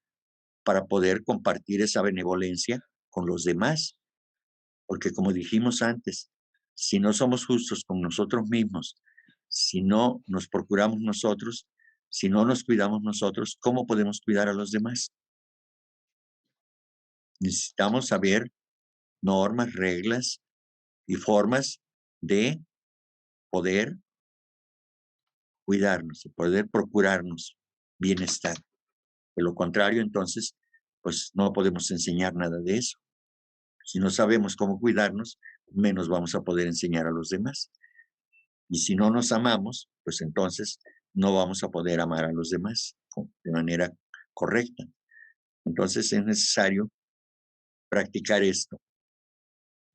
para poder compartir esa benevolencia con los demás. Porque como dijimos antes, si no somos justos con nosotros mismos, si no nos procuramos nosotros, si no nos cuidamos nosotros, ¿cómo podemos cuidar a los demás? Necesitamos saber normas, reglas y formas de poder cuidarnos, de poder procurarnos bienestar. De lo contrario, entonces, pues no podemos enseñar nada de eso. Si no sabemos cómo cuidarnos, menos vamos a poder enseñar a los demás. Y si no nos amamos, pues entonces no vamos a poder amar a los demás de manera correcta. Entonces es necesario practicar esto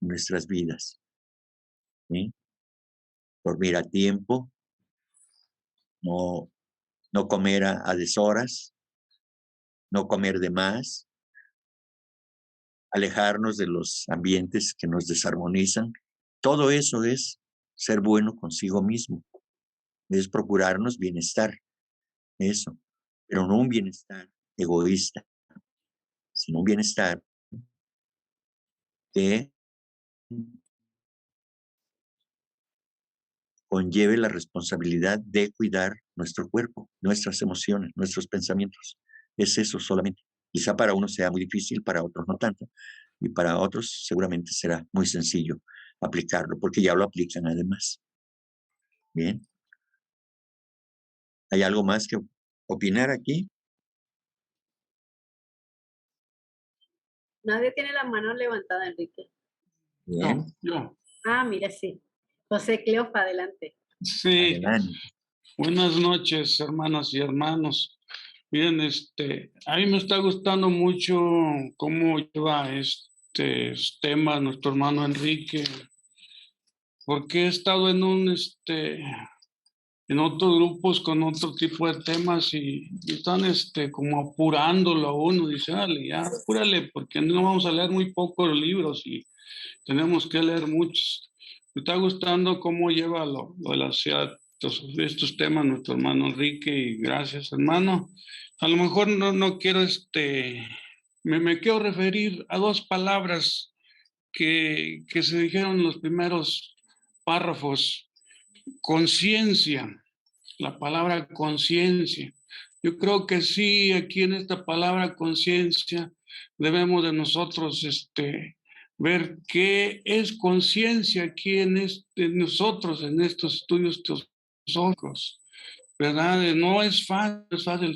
en nuestras vidas, ¿sí? Dormir a tiempo, no comer a deshoras, no comer de más, alejarnos de los ambientes que nos desarmonizan. Todo eso es ser bueno consigo mismo, es procurarnos bienestar, eso, pero no un bienestar egoísta, sino un bienestar que conlleve la responsabilidad de cuidar nuestro cuerpo, nuestras emociones, nuestros pensamientos. Es eso solamente. Quizá para unos sea muy difícil, para otros no tanto, y para otros seguramente será muy sencillo aplicarlo, porque ya lo aplican además. Bien. ¿Hay algo más que opinar aquí? Nadie tiene la mano levantada, Enrique. Bien. Yo. Ah, mira, sí. José Cleofa, adelante. Sí. Adelante. Buenas noches, hermanas y hermanos. Bien, a mí me está gustando mucho cómo lleva estos temas nuestro hermano Enrique, porque he estado en otros grupos con otro tipo de temas y están como apurándolo a uno. Dice, dale, ya, apúrale, porque no vamos a leer muy pocos libros y tenemos que leer muchos. Me está gustando cómo lleva lo de la ciudad, estos temas nuestro hermano Enrique, y gracias, hermano. A lo mejor no quiero, me quiero referir a dos palabras que se dijeron en los primeros párrafos. Conciencia, la palabra conciencia. Yo creo que sí, aquí en esta palabra conciencia debemos de nosotros ver qué es conciencia aquí en nosotros, en estos estudios teosóficos, ¿verdad? No es fácil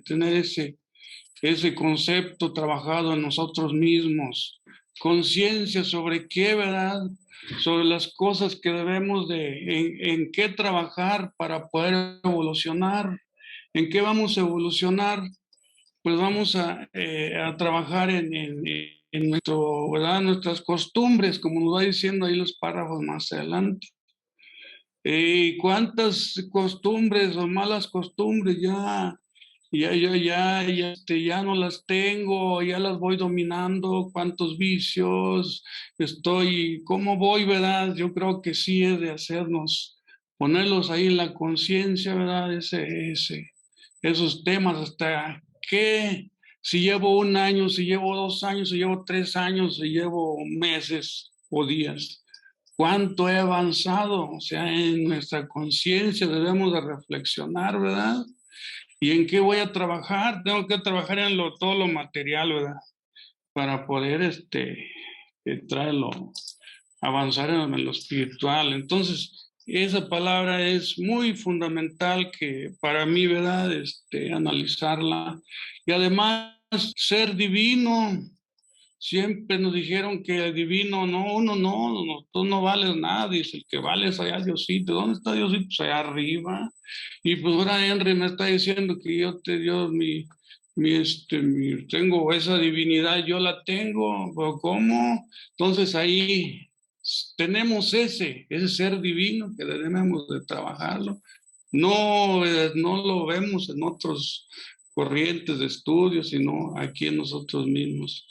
tener ese concepto trabajado en nosotros mismos. Conciencia sobre qué, ¿verdad? Sobre las cosas que debemos en qué trabajar para poder evolucionar. ¿En qué vamos a evolucionar? Pues vamos a trabajar en ¿verdad? Nuestras costumbres, como nos va diciendo ahí los párrafos más adelante. ¿Cuántas costumbres o malas costumbres ya no las tengo, ya las voy dominando? ¿Cuántos vicios cómo voy, verdad? Yo creo que sí es de ponerlos ahí en la conciencia, ¿verdad? Esos temas, hasta que si llevo un año, si llevo 2 años, si llevo 3 años, si llevo meses o días. ¿Cuánto he avanzado? O sea, en nuestra conciencia debemos de reflexionar, ¿verdad? ¿Y en qué voy a trabajar? Tengo que trabajar en todo lo material, ¿verdad? Para poder traerlo, avanzar en lo espiritual. Entonces, esa palabra es muy fundamental que para mí, ¿verdad? Analizarla. Y además, ser divino. Siempre nos dijeron que el divino, no, tú no vales nada, dice, el que vale es allá Diosito. ¿Dónde está Diosito? Pues allá arriba. Y pues ahora Henry me está diciendo que yo te dio tengo esa divinidad, yo la tengo, pero ¿cómo? Entonces ahí tenemos ese ser divino que debemos de trabajarlo. No lo vemos en otros corrientes de estudio, sino aquí en nosotros mismos.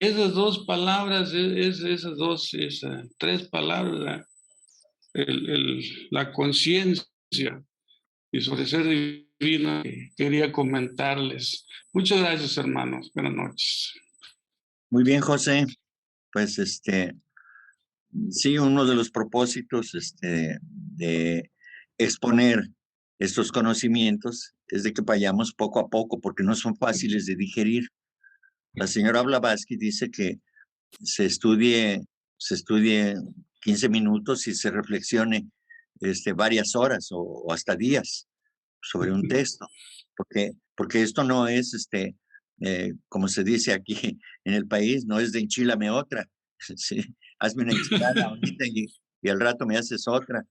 Esas dos palabras, esas 3 palabras, la conciencia y sobre ser divina, quería comentarles. Muchas gracias, hermanos. Buenas noches. Muy bien, José. Pues sí, uno de los propósitos de exponer estos conocimientos es de que vayamos poco a poco, porque no son fáciles de digerir. La señora Blavatsky dice que se estudie 15 minutos y se reflexione varias horas o hasta días sobre un texto, porque esto no es, como se dice aquí en el país, no es de enchilame otra. ¿Sí? Hazme una enchilada ahorita y al rato me haces otra.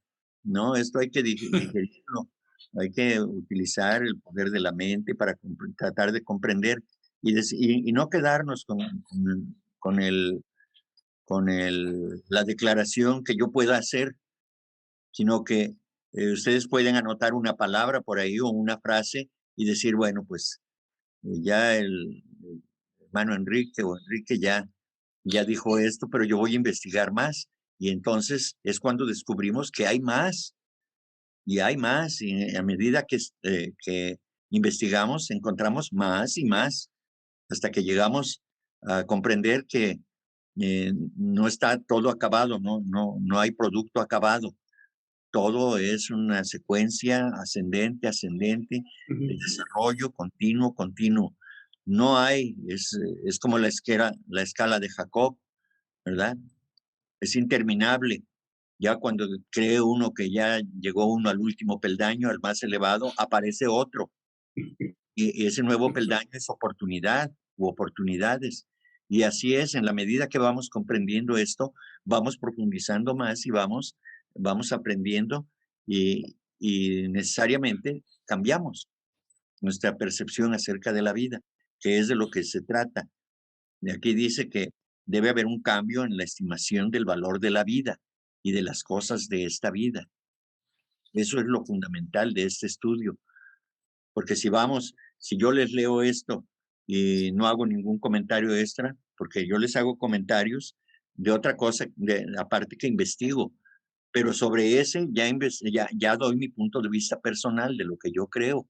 No, esto hay que digerirlo, hay que utilizar el poder de la mente para tratar de comprender y no quedarnos con la declaración que yo pueda hacer, sino que ustedes pueden anotar una palabra por ahí o una frase y decir, bueno, pues ya el hermano Enrique o Enrique ya dijo esto, pero yo voy a investigar más. Y entonces es cuando descubrimos que hay más y hay más. Y a medida que investigamos, encontramos más y más, hasta que llegamos a comprender que no está todo acabado, no hay producto acabado. Todo es una secuencia ascendente, de desarrollo continuo. No hay, es como la escala de Jacob, ¿verdad? Es interminable. Ya cuando cree uno que ya llegó uno al último peldaño, al más elevado, aparece otro. Y ese nuevo peldaño es oportunidad u oportunidades. Y así es, en la medida que vamos comprendiendo esto, vamos profundizando más y vamos aprendiendo y necesariamente cambiamos nuestra percepción acerca de la vida, que es de lo que se trata. Y aquí dice que debe haber un cambio en la estimación del valor de la vida y de las cosas de esta vida. Eso es lo fundamental de este estudio, porque si yo les leo esto y no hago ningún comentario extra, porque yo les hago comentarios de otra cosa, aparte que investigo, pero sobre ese ya doy mi punto de vista personal de lo que yo creo.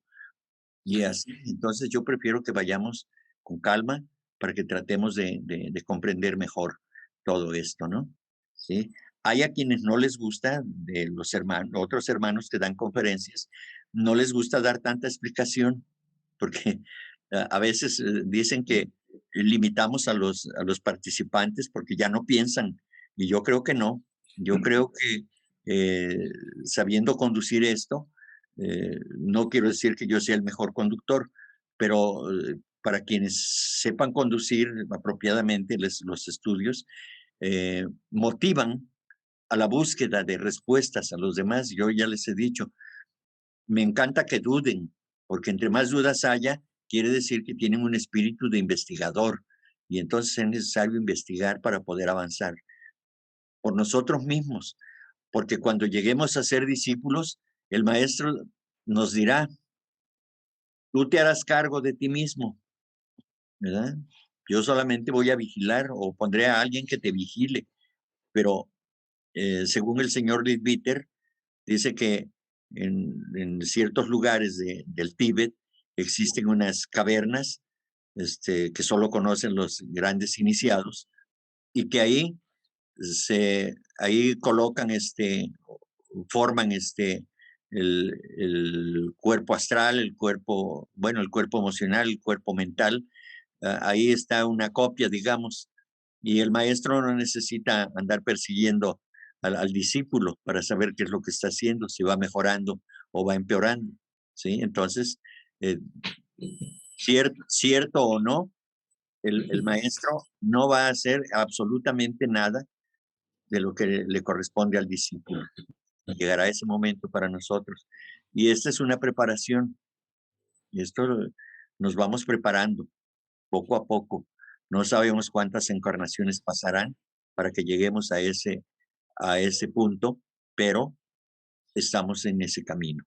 Y así, entonces yo prefiero que vayamos con calma para que tratemos de comprender mejor todo esto, ¿no? Sí. Hay a quienes no les gusta, de los hermanos, otros hermanos que dan conferencias, no les gusta dar tanta explicación, porque a veces dicen que limitamos a los participantes porque ya no piensan, y yo creo que no. Yo creo que sabiendo conducir esto, no quiero decir que yo sea el mejor conductor, pero para quienes sepan conducir apropiadamente los estudios, motivan a la búsqueda de respuestas a los demás. Yo ya les he dicho, me encanta que duden, porque entre más dudas haya, quiere decir que tienen un espíritu de investigador, y entonces es necesario investigar para poder avanzar por nosotros mismos, porque cuando lleguemos a ser discípulos, el maestro nos dirá, tú te harás cargo de ti mismo, ¿verdad? Yo solamente voy a vigilar o pondré a alguien que te vigile, pero según el señor Leadbeater, dice que en ciertos lugares del Tíbet existen unas cavernas que solo conocen los grandes iniciados y que ahí colocan forman el cuerpo astral, el cuerpo, bueno, el cuerpo emocional, el cuerpo mental. Ahí está una copia, digamos, y el maestro no necesita andar persiguiendo al discípulo para saber qué es lo que está haciendo, si va mejorando o va empeorando, ¿sí? Entonces, eh, cierto o no, el maestro no va a hacer absolutamente nada de lo que le corresponde al discípulo. Llegará ese momento para nosotros. Y esta es una preparación. Y esto nos vamos preparando poco a poco. No sabemos cuántas encarnaciones pasarán para que lleguemos a ese punto, pero estamos en ese camino.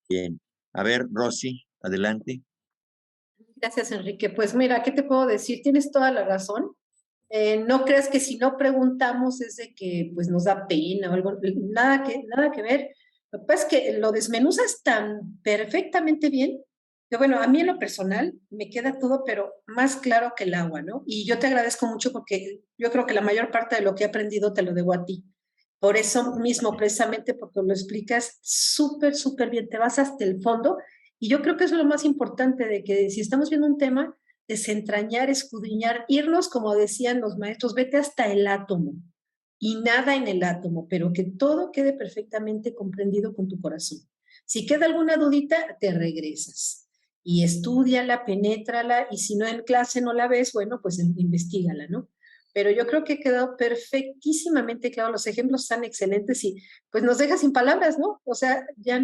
Bien. A ver, Rosy, adelante. Gracias, Enrique. Pues mira, ¿qué te puedo decir? Tienes toda la razón. No creas que si no preguntamos es de que pues nos da pena o algo, nada que ver. Lo que pasa es que lo desmenuzas tan perfectamente bien que bueno, a mí en lo personal me queda todo pero más claro que el agua, ¿no? Y yo te agradezco mucho porque yo creo que la mayor parte de lo que he aprendido te lo debo a ti. Por eso mismo, precisamente porque lo explicas súper, súper bien, te vas hasta el fondo y yo creo que eso es lo más importante de que si estamos viendo un tema, desentrañar, escudriñar, irnos, como decían los maestros, vete hasta el átomo y nada en el átomo, pero que todo quede perfectamente comprendido con tu corazón. Si queda alguna dudita, te regresas y estudiala, penétrala y si no en clase no la ves, bueno, pues investigala, ¿no? Pero yo creo que ha quedado perfectísimamente claro, los ejemplos están excelentes y pues nos deja sin palabras, ¿no? O sea, ya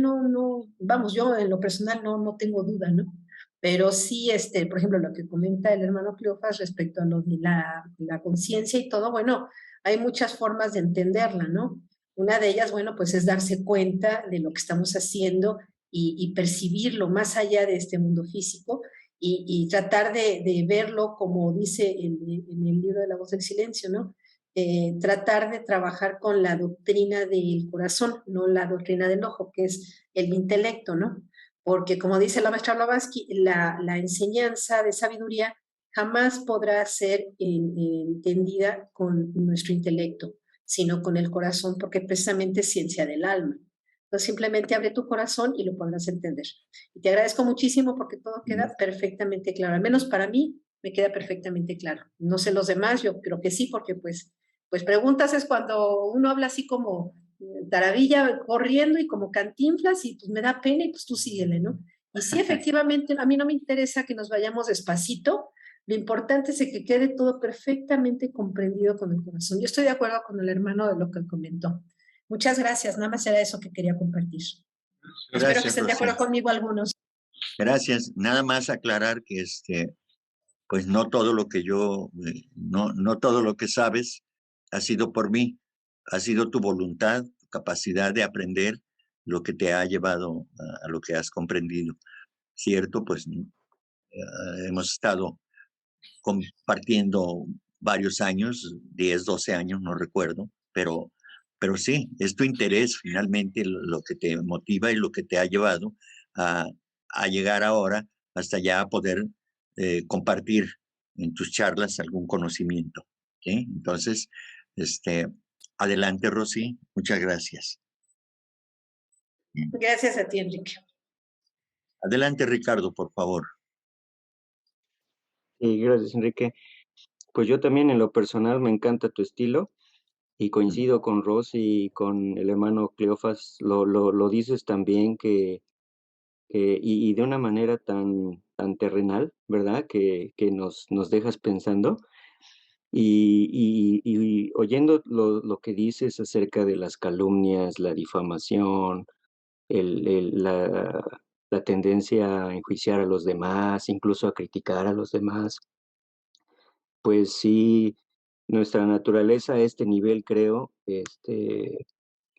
vamos, yo en lo personal no tengo duda, ¿no? Pero sí, por ejemplo, lo que comenta el hermano Cleofas respecto a lo de la conciencia y todo, bueno, hay muchas formas de entenderla, ¿no? Una de ellas, bueno, pues es darse cuenta de lo que estamos haciendo y percibirlo más allá de este mundo físico y tratar de verlo como dice en el libro de la voz del silencio, ¿no? Tratar de trabajar con la doctrina del corazón, no la doctrina del ojo, que es el intelecto, ¿no? Porque como dice la maestra Blavatsky, la enseñanza de sabiduría jamás podrá ser entendida con nuestro intelecto, sino con el corazón, porque precisamente es ciencia del alma. Entonces simplemente abre tu corazón y lo podrás entender. Y te agradezco muchísimo porque todo queda perfectamente claro, al menos para mí me queda perfectamente claro. No sé los demás, yo creo que sí, porque pues preguntas es cuando uno habla así como taravilla corriendo y como cantinflas y pues me da pena y pues tú síguele, ¿no? Y sí, efectivamente, a mí no me interesa que nos vayamos despacito, lo importante es que quede todo perfectamente comprendido con el corazón. Yo estoy de acuerdo con el hermano de lo que comentó. Muchas gracias, nada más era eso que quería compartir. Gracias, espero que estén de Rosy. acuerdo conmigo algunos. Gracias. Nada más aclarar que pues no todo lo que no todo lo que sabes ha sido por mí, ha sido tu voluntad, tu capacidad de aprender lo que te ha llevado a lo que has comprendido. Cierto, pues hemos estado compartiendo varios años, 10, 12 años, no recuerdo, pero pero sí, es tu interés finalmente lo que te motiva y lo que te ha llevado a, a llegar ahora hasta ya poder compartir en tus charlas algún conocimiento. ¿Sí? Entonces, adelante, Rosy, muchas gracias. Gracias a ti, Enrique. Adelante, Ricardo, por favor. Gracias, Enrique. Pues yo también en lo personal me encanta tu estilo y coincido con Rosy y con el hermano Cleofas. Lo dices también y de una manera tan terrenal, ¿verdad? Que nos dejas pensando. Y oyendo lo que dices acerca de las calumnias, la difamación, la tendencia a enjuiciar a los demás, incluso a criticar a los demás, pues sí, nuestra naturaleza a este nivel, creo,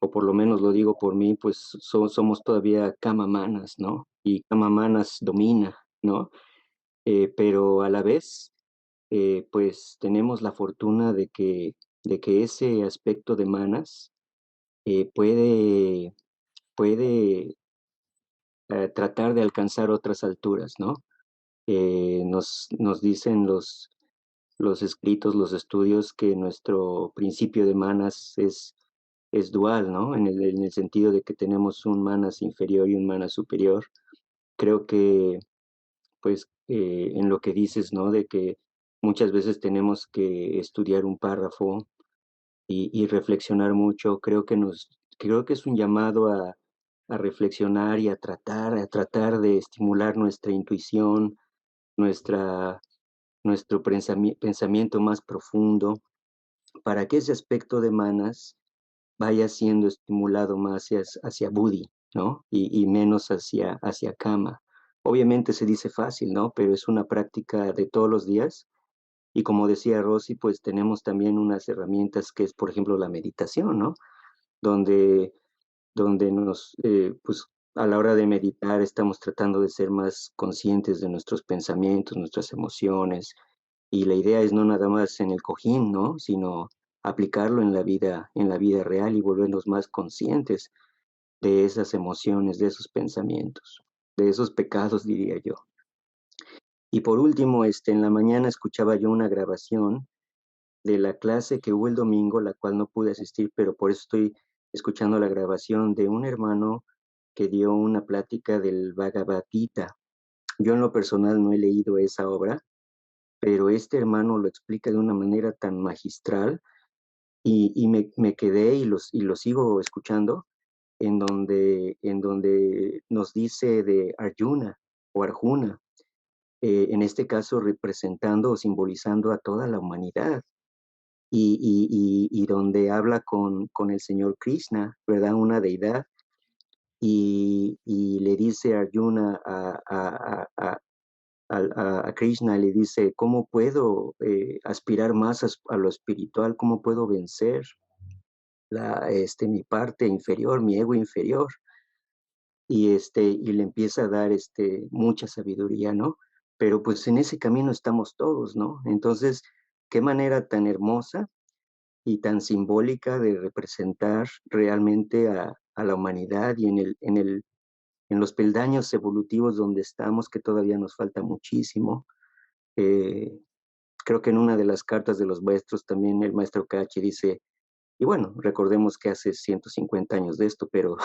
o por lo menos lo digo por mí, pues somos todavía camamanas, ¿no? Y camamanas domina, ¿no? Pero a la vez, pues tenemos la fortuna de que ese aspecto de manas puede tratar de alcanzar otras alturas, ¿no? Nos dicen los escritos, los estudios, que nuestro principio de manas es dual, ¿no? En el sentido de que tenemos un manas inferior y un manas superior. Creo que, pues, en lo que dices, ¿no? De que muchas veces tenemos que estudiar un párrafo y reflexionar mucho, creo que es un llamado a reflexionar y a tratar de estimular nuestra intuición, nuestra, nuestro pensamiento más profundo, para que ese aspecto de manas vaya siendo estimulado más hacia Buddhi, ¿no? Y menos hacia Kama. Obviamente se dice fácil, ¿no? Pero es una práctica de todos los días. Y como decía Rosy, pues tenemos también unas herramientas que es, por ejemplo, la meditación, ¿no? Donde, pues a la hora de meditar estamos tratando de ser más conscientes de nuestros pensamientos, nuestras emociones, y la idea es no nada más en el cojín, ¿no? Sino aplicarlo en la vida real y volvernos más conscientes de esas emociones, de esos pensamientos, de esos pecados, diría yo. Y por último, en la mañana escuchaba yo una grabación de la clase que hubo el domingo, la cual no pude asistir, pero por eso estoy escuchando la grabación de un hermano que dio una plática del Bhagavad Gita. Yo en lo personal no he leído esa obra, pero este hermano lo explica de una manera tan magistral y me quedé y lo sigo escuchando, en donde nos dice de Arjuna o Arjuna, en este caso representando o simbolizando a toda la humanidad, y donde habla con el Señor Krishna, ¿verdad? Una deidad, y le dice a Arjuna, a Krishna, le dice: ¿cómo puedo aspirar más a lo espiritual? ¿Cómo puedo vencer mi parte inferior, mi ego inferior? Y le empieza a dar mucha sabiduría, ¿no? Pero pues en ese camino estamos todos, ¿no? Entonces, qué manera tan hermosa y tan simbólica de representar realmente a la humanidad, y en los peldaños evolutivos donde estamos, que todavía nos falta muchísimo. Creo que en una de las cartas de los maestros también el maestro Cachi dice, y bueno, recordemos que hace 150 años de esto, pero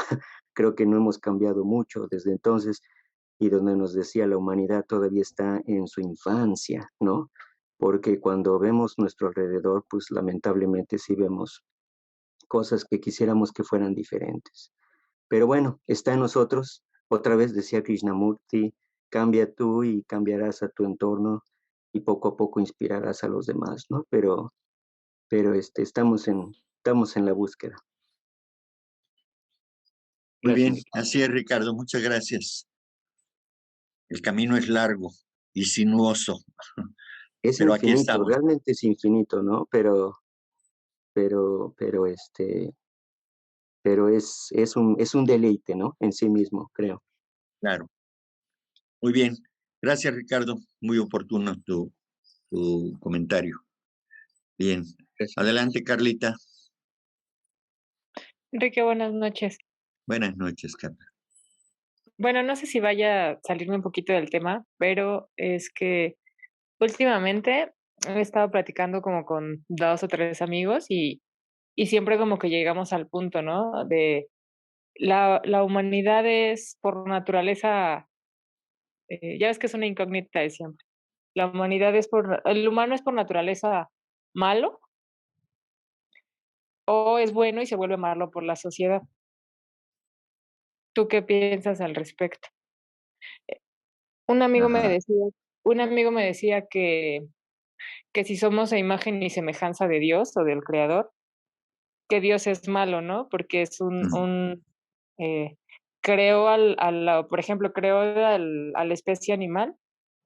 creo que no hemos cambiado mucho desde entonces, y donde nos decía la humanidad todavía está en su infancia, ¿no? Porque cuando vemos nuestro alrededor, pues lamentablemente sí vemos cosas que quisiéramos que fueran diferentes. Pero bueno, está en nosotros. Otra vez decía Krishnamurti: cambia tú y cambiarás a tu entorno, y poco a poco inspirarás a los demás, ¿no? Pero estamos en la búsqueda. Muy Gracias. bien, así es, Ricardo, muchas gracias. El camino es largo y sinuoso, Es pero aquí infinito, estamos. realmente es infinito, ¿no? Pero es un deleite, ¿no? En sí mismo, creo. Claro. Muy bien. Gracias, Ricardo. Muy oportuno tu comentario. Bien. Gracias. Adelante, Carlita. Enrique, buenas noches. Buenas noches, Carla. Bueno, no sé si vaya a salirme un poquito del tema, pero es que últimamente he estado platicando como con 2 o 3 amigos y siempre como que llegamos al punto, ¿no? De la humanidad es por naturaleza, ya ves que es una incógnita de siempre. El humano es por naturaleza malo o es bueno y se vuelve malo por la sociedad. ¿Tú qué piensas al respecto? Un amigo me Ajá. decía, un amigo me decía que si somos a imagen y semejanza de Dios o del Creador, que Dios es malo, ¿no? Porque es Mm. eh, creó por ejemplo, creó a la especie animal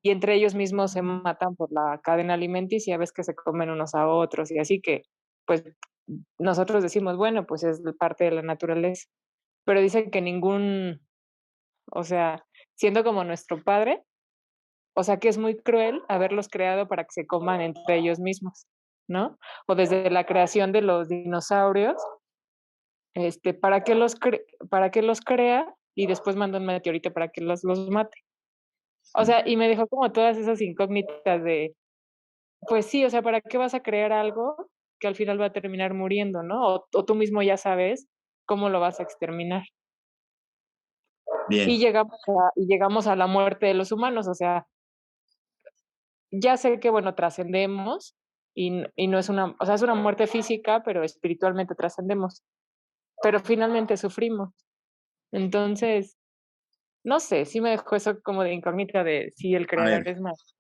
y entre ellos mismos se matan por la cadena alimenticia, ves que se comen unos a otros y así que, pues, nosotros decimos, bueno, pues es parte de la naturaleza, pero dicen que o sea, siendo como nuestro padre, o sea, que es muy cruel haberlos creado para que se coman entre ellos mismos, ¿no? O desde la creación de los dinosaurios, ¿para qué los crea y después manda un meteorito para que los mate? O sea, y me dejó como todas esas incógnitas de, pues sí, o sea, ¿para qué vas a crear algo que al final va a terminar muriendo, ¿no? O tú mismo ya sabes cómo lo vas a exterminar. Bien, Y llegamos a la muerte de los humanos, o sea, ya sé que, bueno, trascendemos y no es o sea, es una muerte física, pero espiritualmente trascendemos, pero finalmente sufrimos. Entonces, no sé, sí me dejó eso como de incógnita de si el a ver, creador es más.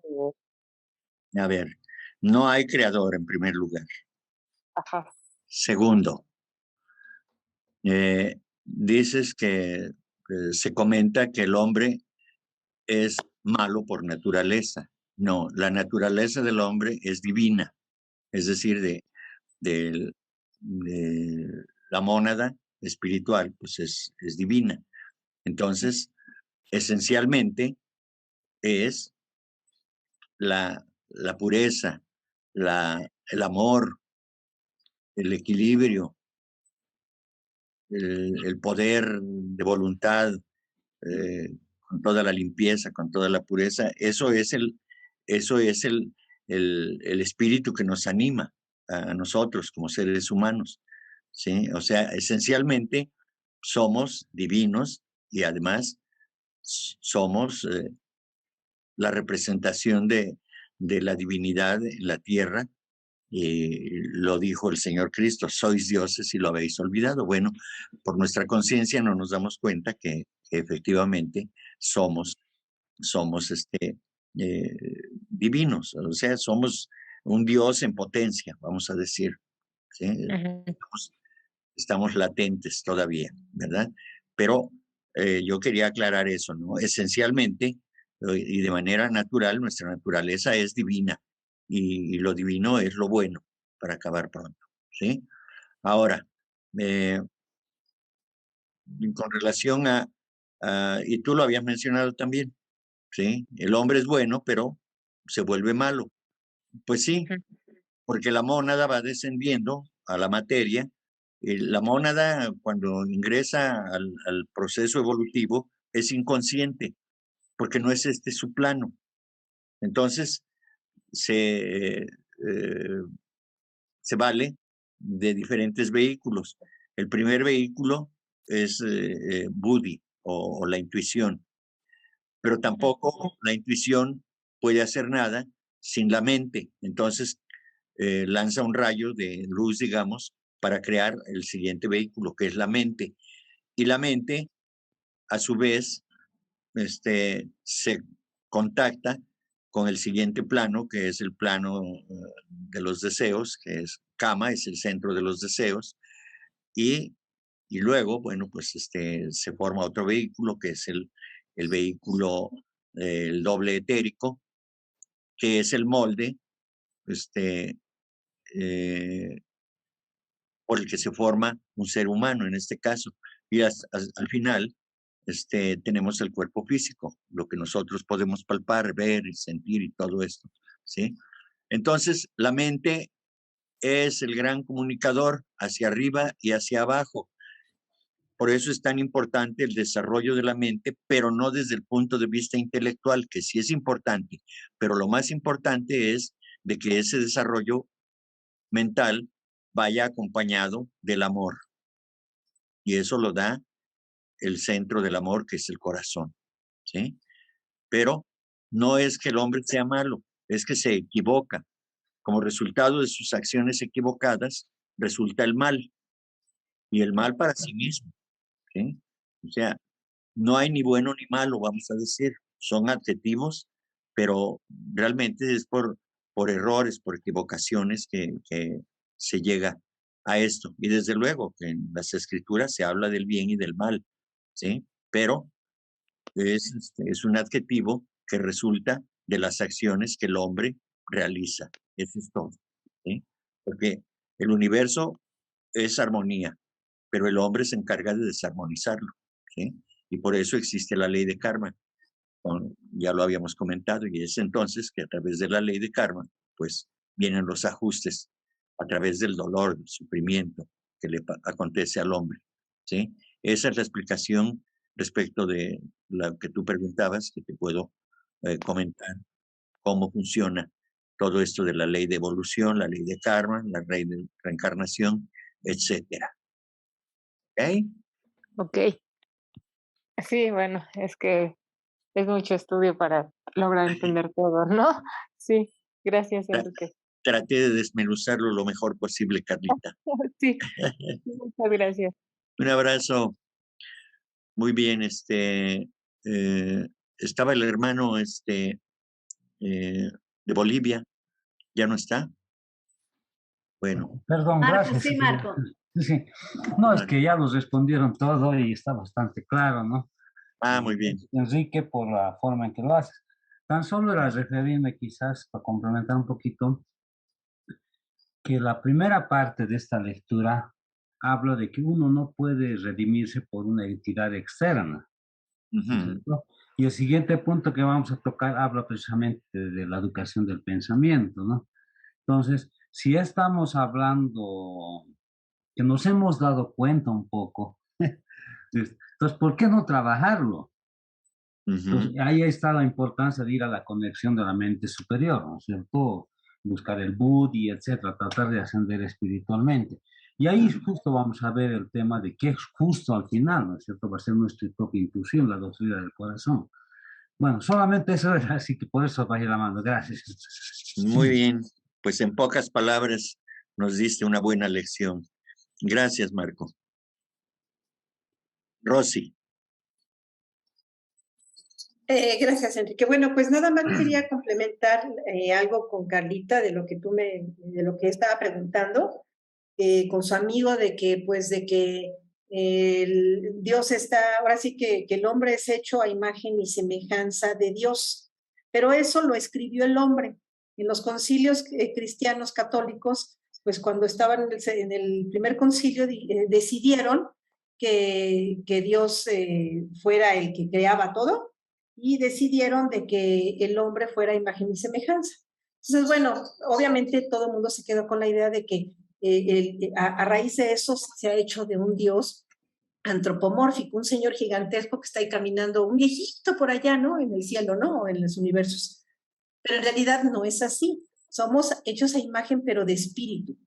a ver. No hay creador en primer lugar. Ajá. Segundo, dices que se comenta que el hombre es malo por naturaleza. No, la naturaleza del hombre es divina, es decir, de, de la mónada espiritual, pues es divina. Entonces, esencialmente es la pureza, el amor, el equilibrio, el poder de voluntad, con toda la limpieza, con toda la pureza. Eso es el espíritu que nos anima a nosotros como seres humanos. ¿Sí? O sea, esencialmente somos divinos y además somos la representación de la divinidad en la tierra. Lo dijo el Señor Cristo, sois dioses y lo habéis olvidado. Bueno, por nuestra conciencia no nos damos cuenta que efectivamente somos, somos eh, divinos, o sea, somos un Dios en potencia, vamos a decir. ¿Sí? Ujú. Estamos latentes todavía, ¿verdad? Pero yo quería aclarar eso, ¿no? Esencialmente y de manera natural, nuestra naturaleza es divina y lo divino es lo bueno para acabar pronto, ¿sí? Ahora, eh, con relación y tú lo habías mencionado también, ¿sí? El hombre es bueno, pero se vuelve malo. Pues sí, Ujú. porque la mónada va descendiendo a la materia. La mónada, cuando ingresa al proceso evolutivo, es inconsciente, porque no es este su plano. Entonces, se, se vale de diferentes vehículos. El primer vehículo es Buddhi o la intuición, pero tampoco la intuición puede hacer nada sin la mente. Entonces, lanza un rayo de luz, digamos, para crear el siguiente vehículo, que es la mente. Y la mente, a su vez, se contacta con el siguiente plano, que es el plano de los deseos, que es Kama, es el centro de los deseos, y, y luego, bueno, pues se forma otro vehículo, que es el vehículo, el doble etérico, que es el molde, este, eh, por el que se forma un ser humano en este caso. Y al final tenemos el cuerpo físico, lo que nosotros podemos palpar, ver y sentir y todo esto. ¿Sí? Entonces, la mente es el gran comunicador hacia arriba y hacia abajo. Por eso es tan importante el desarrollo de la mente, pero no desde el punto de vista intelectual, que sí es importante, pero lo más importante es de que ese desarrollo mental vaya acompañado del amor. Y eso lo da el centro del amor, que es el corazón, ¿sí? Pero no es que el hombre sea malo, es que se equivoca. Como resultado de sus acciones equivocadas, resulta el mal. Y el mal para sí mismo, ¿sí? O sea, no hay ni bueno ni malo, vamos a decir. Son adjetivos, pero realmente es por errores, por equivocaciones que se llega a esto. Y desde luego que en las escrituras se habla del bien y del mal, ¿sí? Pero es un adjetivo que resulta de las acciones que el hombre realiza. Eso es todo, ¿sí? Porque el universo es armonía, pero el hombre se encarga de desarmonizarlo, ¿sí? Y por eso existe la ley de karma. Ya lo habíamos comentado, y es entonces que a través de la ley de karma, pues vienen los ajustes a través del dolor, del sufrimiento que le acontece al hombre, ¿sí? Esa es la explicación respecto de lo que tú preguntabas, que te puedo comentar cómo funciona todo esto de la ley de evolución, la ley de karma, la ley de reencarnación, etcétera. ¿Ok? Ok. Sí, bueno, es que es mucho estudio para lograr entender todo, ¿no? Sí, gracias, Enrique. Traté de desmenuzarlo lo mejor posible, Carlita. Sí, muchas gracias. Un abrazo. Muy bien, estaba el hermano de Bolivia, ¿ya no está? Bueno. Perdón, Marco, gracias. sí, Marco. Sí. No, es que ya nos respondieron todo y está bastante claro, ¿no? Muy bien. Enrique, por la forma en que lo haces. Tan solo era referirme quizás, para complementar un poquito, que la primera parte de esta lectura habla de que uno no puede redimirse por una entidad externa. ¿Cierto? Y el siguiente punto que vamos a tocar habla precisamente de la educación del pensamiento, ¿no? Entonces, si estamos hablando, que nos hemos dado cuenta un poco, entonces, ¿por qué no trabajarlo? Entonces, ahí está la importancia de ir a la conexión de la mente superior, ¿no es cierto? Buscar el Buddhi, etcétera, tratar de ascender espiritualmente. Y ahí justo vamos a ver el tema de qué es justo al final, ¿no es cierto? Va a ser nuestra propia intuición, la doctrina del corazón. Bueno, solamente eso era, así que por eso bajé la mano. Gracias. Muy bien, pues en pocas palabras nos diste una buena lección. Gracias, Marco. Rosy. Gracias, Enrique. Bueno, pues nada más quería complementar algo con Carlita de lo que de lo que estaba preguntando con su amigo de que Dios está, ahora sí que el hombre es hecho a imagen y semejanza de Dios, pero eso lo escribió el hombre. En los concilios cristianos católicos, pues cuando estaban en el primer concilio decidieron que Dios fuera el que creaba todo, y decidieron de que el hombre fuera imagen y semejanza. Entonces, bueno, obviamente todo el mundo se quedó con la idea de que a raíz de eso se ha hecho de un Dios antropomórfico, un señor gigantesco que está ahí caminando, un viejito por allá, ¿no? En el cielo, ¿no? O en los universos. Pero en realidad no es así. Somos hechos a imagen, pero de espíritu.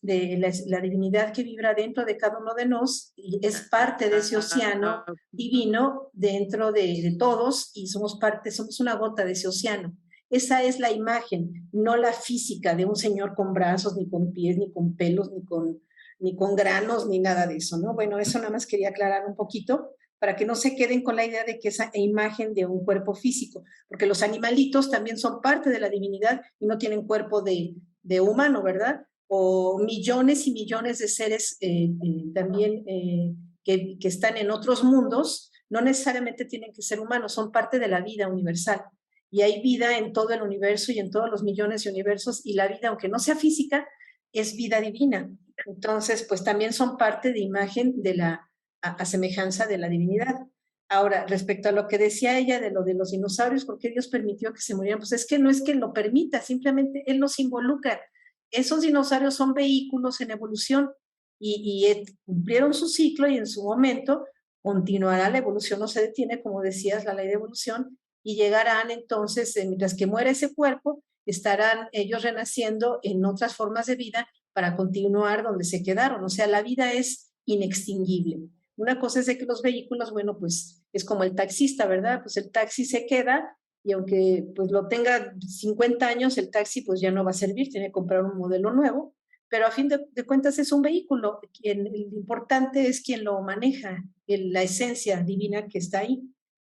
De la divinidad que vibra dentro de cada uno de nosotros y es parte de ese océano divino dentro de todos y somos una gota de ese océano. Esa es la imagen, no la física de un señor con brazos, ni con pies, ni con pelos, ni con granos, ni nada de eso, ¿no? Bueno, eso nada más quería aclarar un poquito para que no se queden con la idea de que esa imagen de un cuerpo físico, porque los animalitos también son parte de la divinidad y no tienen cuerpo de humano, ¿verdad? O millones y millones de seres también que están en otros mundos, no necesariamente tienen que ser humanos, son parte de la vida universal. Y hay vida en todo el universo y en todos los millones de universos, y la vida, aunque no sea física, es vida divina. Entonces, pues también son parte de imagen de a semejanza de la divinidad. Ahora, respecto a lo que decía ella de lo de los dinosaurios, ¿por qué Dios permitió que se murieran? Pues es que no es que lo permita, simplemente Él los involucra. Esos dinosaurios son vehículos en evolución cumplieron su ciclo y en su momento continuará la evolución, no se detiene, como decías, la ley de evolución, y llegarán entonces, mientras que muere ese cuerpo, estarán ellos renaciendo en otras formas de vida para continuar donde se quedaron. O sea, la vida es inextinguible. Una cosa es de que los vehículos, bueno, pues es como el taxista, ¿verdad? Pues el taxi se queda y aunque pues lo tenga 50 años, el taxi pues ya no va a servir, tiene que comprar un modelo nuevo, pero a fin de cuentas es un vehículo. El importante es quien lo maneja, la esencia divina que está ahí.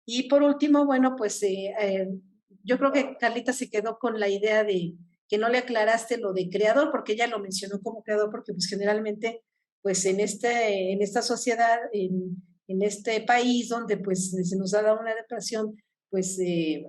Y por último, bueno, pues yo creo que Carlita se quedó con la idea de que no le aclaraste lo de creador, porque ella lo mencionó como creador, porque pues generalmente, pues en esta sociedad, en este país donde pues se nos ha dado una educación pues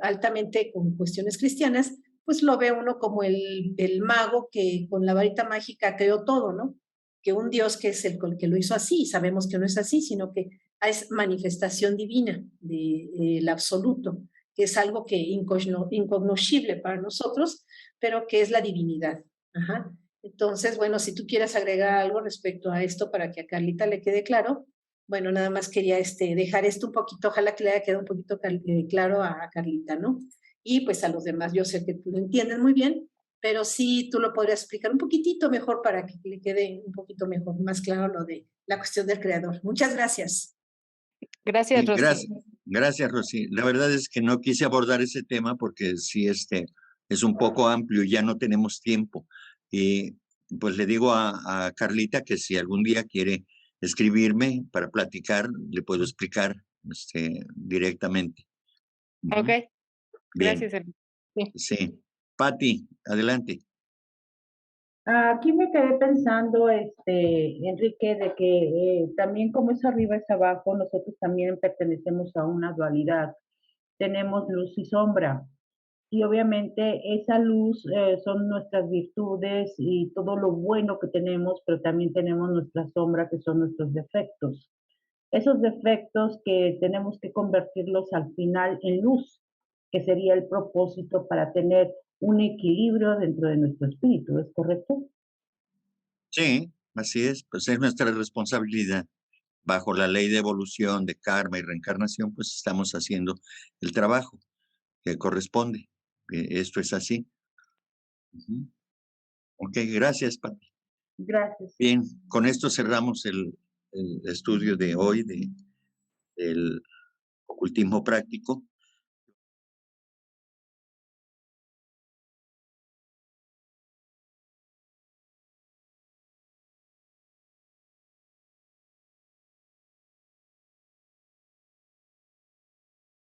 altamente con cuestiones cristianas, pues lo ve uno como el mago que con la varita mágica creó todo, ¿no? Que un Dios que es el que lo hizo así, sabemos que no es así, sino que es manifestación divina del absoluto, que es algo que incognoscible para nosotros, pero que es la divinidad. Ajá. Entonces, bueno, si tú quieres agregar algo respecto a esto para que a Carlita le quede claro, bueno, nada más quería dejar esto un poquito, ojalá que le haya quedado un poquito claro a Carlita, ¿no? Y pues a los demás, yo sé que tú lo entiendes muy bien, pero sí tú lo podrías explicar un poquitito mejor para que le quede un poquito mejor, más claro lo de la cuestión del creador. Muchas gracias. Gracias, Rosy. Gracias, Rosy. La verdad es que no quise abordar ese tema porque sí, es un poco amplio y ya no tenemos tiempo. Y pues le digo a Carlita que si algún día quiere escribirme para platicar, le puedo explicar directamente. Ok. Bien. Gracias. Sí. Patti, adelante. Aquí me quedé pensando, Enrique, de que también como es arriba es abajo, nosotros también pertenecemos a una dualidad. Tenemos luz y sombra. Y obviamente esa luz son nuestras virtudes y todo lo bueno que tenemos, pero también tenemos nuestra sombra, que son nuestros defectos. Esos defectos que tenemos que convertirlos al final en luz, que sería el propósito para tener un equilibrio dentro de nuestro espíritu, ¿es correcto? Sí, así es, pues es nuestra responsabilidad. Bajo la ley de evolución, de karma y reencarnación, pues estamos haciendo el trabajo que corresponde. Esto es así. Ok, gracias, Pati. Gracias. Bien, con esto cerramos el estudio de hoy del ocultismo práctico.